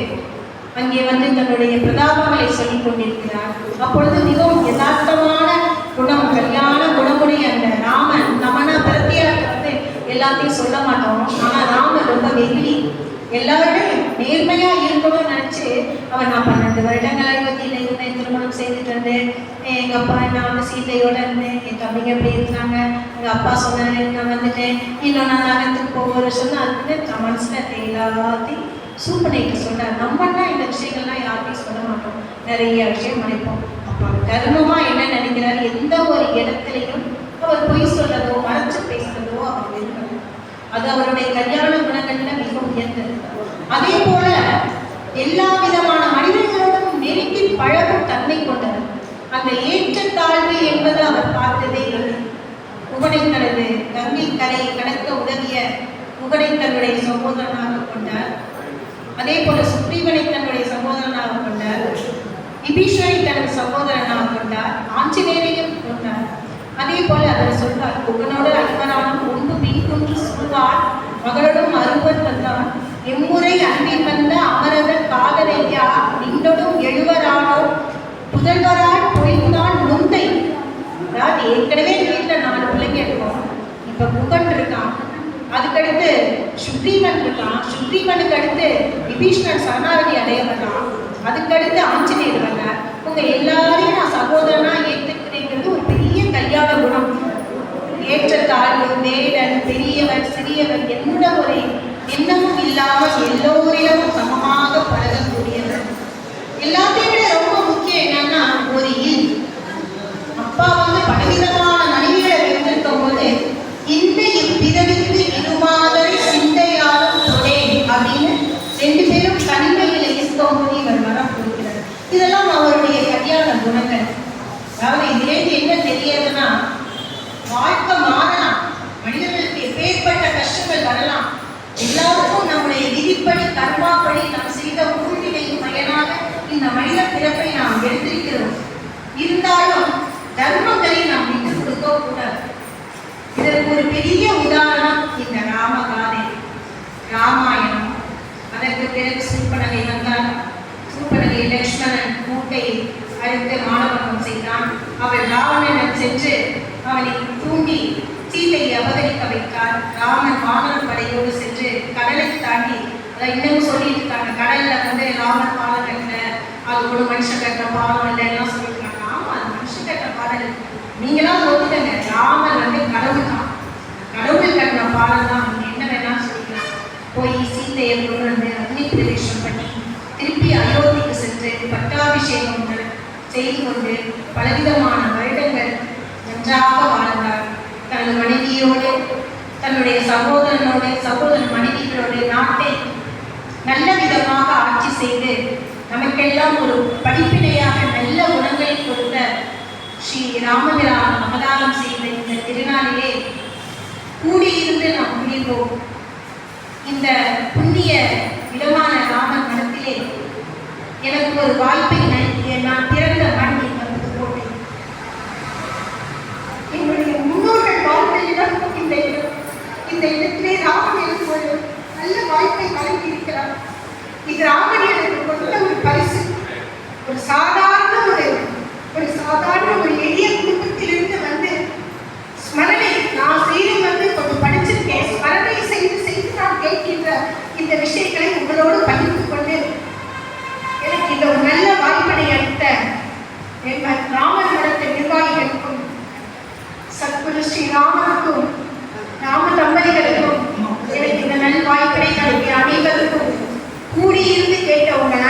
அங்கே தன்னுடைய பிரதாபங்களை சொல்லிக் கொண்டிருக்கிறார். அப்பொழுது மிகவும் யதார்த்தமான குணம், கல்யாண குணமுடைய அந்த ராமன், நம்மனா பிரத்தியார்த்த எல்லாத்தையும் சொல்ல மாட்டோம், ஆனா ராமன் ரொம்ப வெகுளி, எல்லாரும் நேர்மையா இருக்கணும்னு நினைச்சு அவன் நான் 12 வருடங்கள் அயோத்தியில இருந்தேன், திருமணம் செய்துட்டு இருந்தேன், எங்கள் அப்பா நான் வந்து சீதையோடு இருந்தேன், என் தம்பிங்க எப்படி இருந்தாங்க, எங்கள் அப்பா சொன்னாரு நான் வந்துட்டேன், இன்னும் நான் நகரத்துக்கு போகிற சொன்னால் அதுக்குன்னு மனசில் எல்லாத்தையும் சூப்பனைட்டு சொல்கிறார். நம்மன்னா இந்த விஷயங்கள்லாம் யாருக்கையும் சொல்ல மாட்டோம், நிறைய விஷயம் மறைப்போம். அப்போ தர்மமாக என்ன நினைக்கிறாரு, எந்த ஒரு இடத்துலையும் அவர் பொய் சொல்றதோ மறைச்சு பேசுறதோ அவர் விரும்பல. அது அவருடைய கல்யாண குணங்கள்ல மிக உயர்ந்தது. அதே போல எல்லா விதமான மனிதர்களோடும் நெருங்கி பழகும் தன்மை கொண்டவர். அந்த ஏற்றத்தாழ்வு என்பது அவர் பார்த்ததே இல்லை. புகழை தனது கங்கை கரையை கடக்க உதவிய புகழை தன்னுடைய சகோதரனாக கொண்டார். அதே போல சுக்ரீவனை தன்னுடைய சகோதரனாக கொண்டார். விபீஷணனை தனது சகோதரனாக கொண்டார். ஆஞ்சநேயரையும் கொண்டார். அதே போல அவர் சொல்வார், புகனோடு அன்பனாலும் முன்பு பின்கொன்று சொல்வார், மகளோடும் அருவன் வந்தான் எம்முறை அன்பில் வந்த அமரவர் காதலையா நின்றோடும் எழுவரானோ புதல்வரால் பொய்தான் நுந்தை. அதாவது ஏற்கனவே வீட்டில் 4 பிள்ளைங்க இருக்கோம், இப்ப புகன் இருக்கான், அதுக்கடுத்து சுக்ரீவன் இருக்கான், சுக்ரீவனுக்கு அடுத்து விபீஷணன் சரணாகதி அடைய வர்றான், அதுக்கடுத்து ஆஞ்சநேயர் வர்றார். உங்க எல்லாரையும் நான் சகோதரனா ஏற்றுக்கிறேங்கிறது ஒரு பெரிய கல்யாண குணம். ஏற்றத்தாழ்வு, வேடன், பெரியவர், சிறியவர் எந்த ஒரு எண்ணமும் இல்லாமல் எல்லோரிடமும் சமமாக பழகக்கூடியவர். எல்லாத்தையும் விட ரொம்ப முக்கியம் என்னன்னா ஒரு அப்பா வந்து பலவிதமான மனைவிகளை வைத்திருக்கும் போது இந்த இவ்விதவிற்கு இருமாதரை சிந்தையாலும் தொடேன் அப்படின்னு 2 பேரும் தனிமையில இருக்கும்போது இவர் வரம் கொடுக்கிறார். இதெல்லாம் அவருடைய கல்யாண குணங்கள். அதாவது இதுலேருந்து என்ன தெரியாதுன்னா, வாழ்க்கை மாறலாம், மனிதர்களுக்கு எப்பேற்பட்ட கஷ்டங்கள் வரலாம், எல்லாருக்கும் நம்முடைய விதிப்படி கர்மாப்படி நாம் செய்த ஊழ்வினையின் பயனாக இந்த மனித பிறப்பை நாம் எடுத்திருக்கிறோம். இருந்தாலும் தர்மங்களை நாம் விட்டுக் கொடுக்க கூடாது. இதற்கு ஒரு பெரிய உதாரணம் இந்த ராமகாதை, ராமாயணம். அதற்கு பிறகு சூர்பனகை வந்தார். சூர்பனகை லக்ஷ்மணன் மூட்டையை அறுத்து மானபங்கம் செய்தான். அவள் ராவணன் சென்று அவனை தூண்டி சீதையை அபகரிக்க வைத்தார். ராமன் வானர படையோடு சென்று கடலை தாண்டி, அதை இன்னமும் சொல்லிட்டு இருக்காங்க, கடல்ல வந்து ராமன் பாலம் கட்டின, அது ஒரு மனுஷன் கட்டுற பாலம் இல்லை எல்லாம் சொல்லியிருக்காங்க. ஆமா, அது மனுஷன் கட்டுற பாடல், நீங்களாம் ஒத்துக்கங்க, ராமன் வந்து கடவுள் தான், கடவுள் கட்டின பாலம் தான், நீங்க என்ன வேணாலும் சொல்லிக்கலாம். போய் சீதையை கொண்டு வந்து அக்னி பிரவேசம் பண்ணி திருப்பி அயோத்திக்கு சென்று பட்டாபிஷேகம் செய்து கொண்டு பலவிதமான வருடங்கள் நன்றாக வாழ்ந்தார். தனது மனைவியோடு, தன்னுடைய சகோதரனோடு, சகோதர மனைவிகளோடு நாட்டை நல்ல விதமாக ஆட்சி செய்து நமக்கெல்லாம் ஒரு படிப்பினையாக நல்ல குணங்களை கொடுத்த ஸ்ரீ ராமபிரான் அவதாரம் செய்த இந்த திருநாளிலே கூடியிருந்து நாம் முடிவோம். இந்த புண்ணிய இடமான ராமன் மனத்திலே எனக்கு ஒரு வாய்ப்பை நான் பிறந்த மண் வந்து போட்டேன். என்னுடைய முன்னோர்கள் வாழ்க்கையிடம் இந்த இடத்திலே ராமன் எனக்கு ஒரு நல்ல வாய்ப்பை வழங்கி இருக்கிறார். இது ராமன் எனக்கு கொடுத்த ஒரு பரிசு. ஒரு சாதாரண ஒரு எளிய குடும்பத்திலிருந்து வந்து ஸ்மரணை நான் செய்து வந்து கொஞ்சம் படிச்சிருக்கேன். ஸ்மரணை செய்து நான் கேட்கின்ற இந்த விஷயங்களை உங்களோடு பகிர்ந்து கொண்டு எனக்கு இந்த ஒரு நல்ல வாய்ப்பினை அளித்த ராமன் மடத்த நிர்வாகிகளுக்கும் சத்குரு ஸ்ரீ ராமனுக்கும் ராம தம்பதிகளுக்கும் எனக்கு இந்த நல்ல வாய்ப்பினை அளித்த அனைவருக்கும் கூடியிருந்து கேட்ட உங்கள்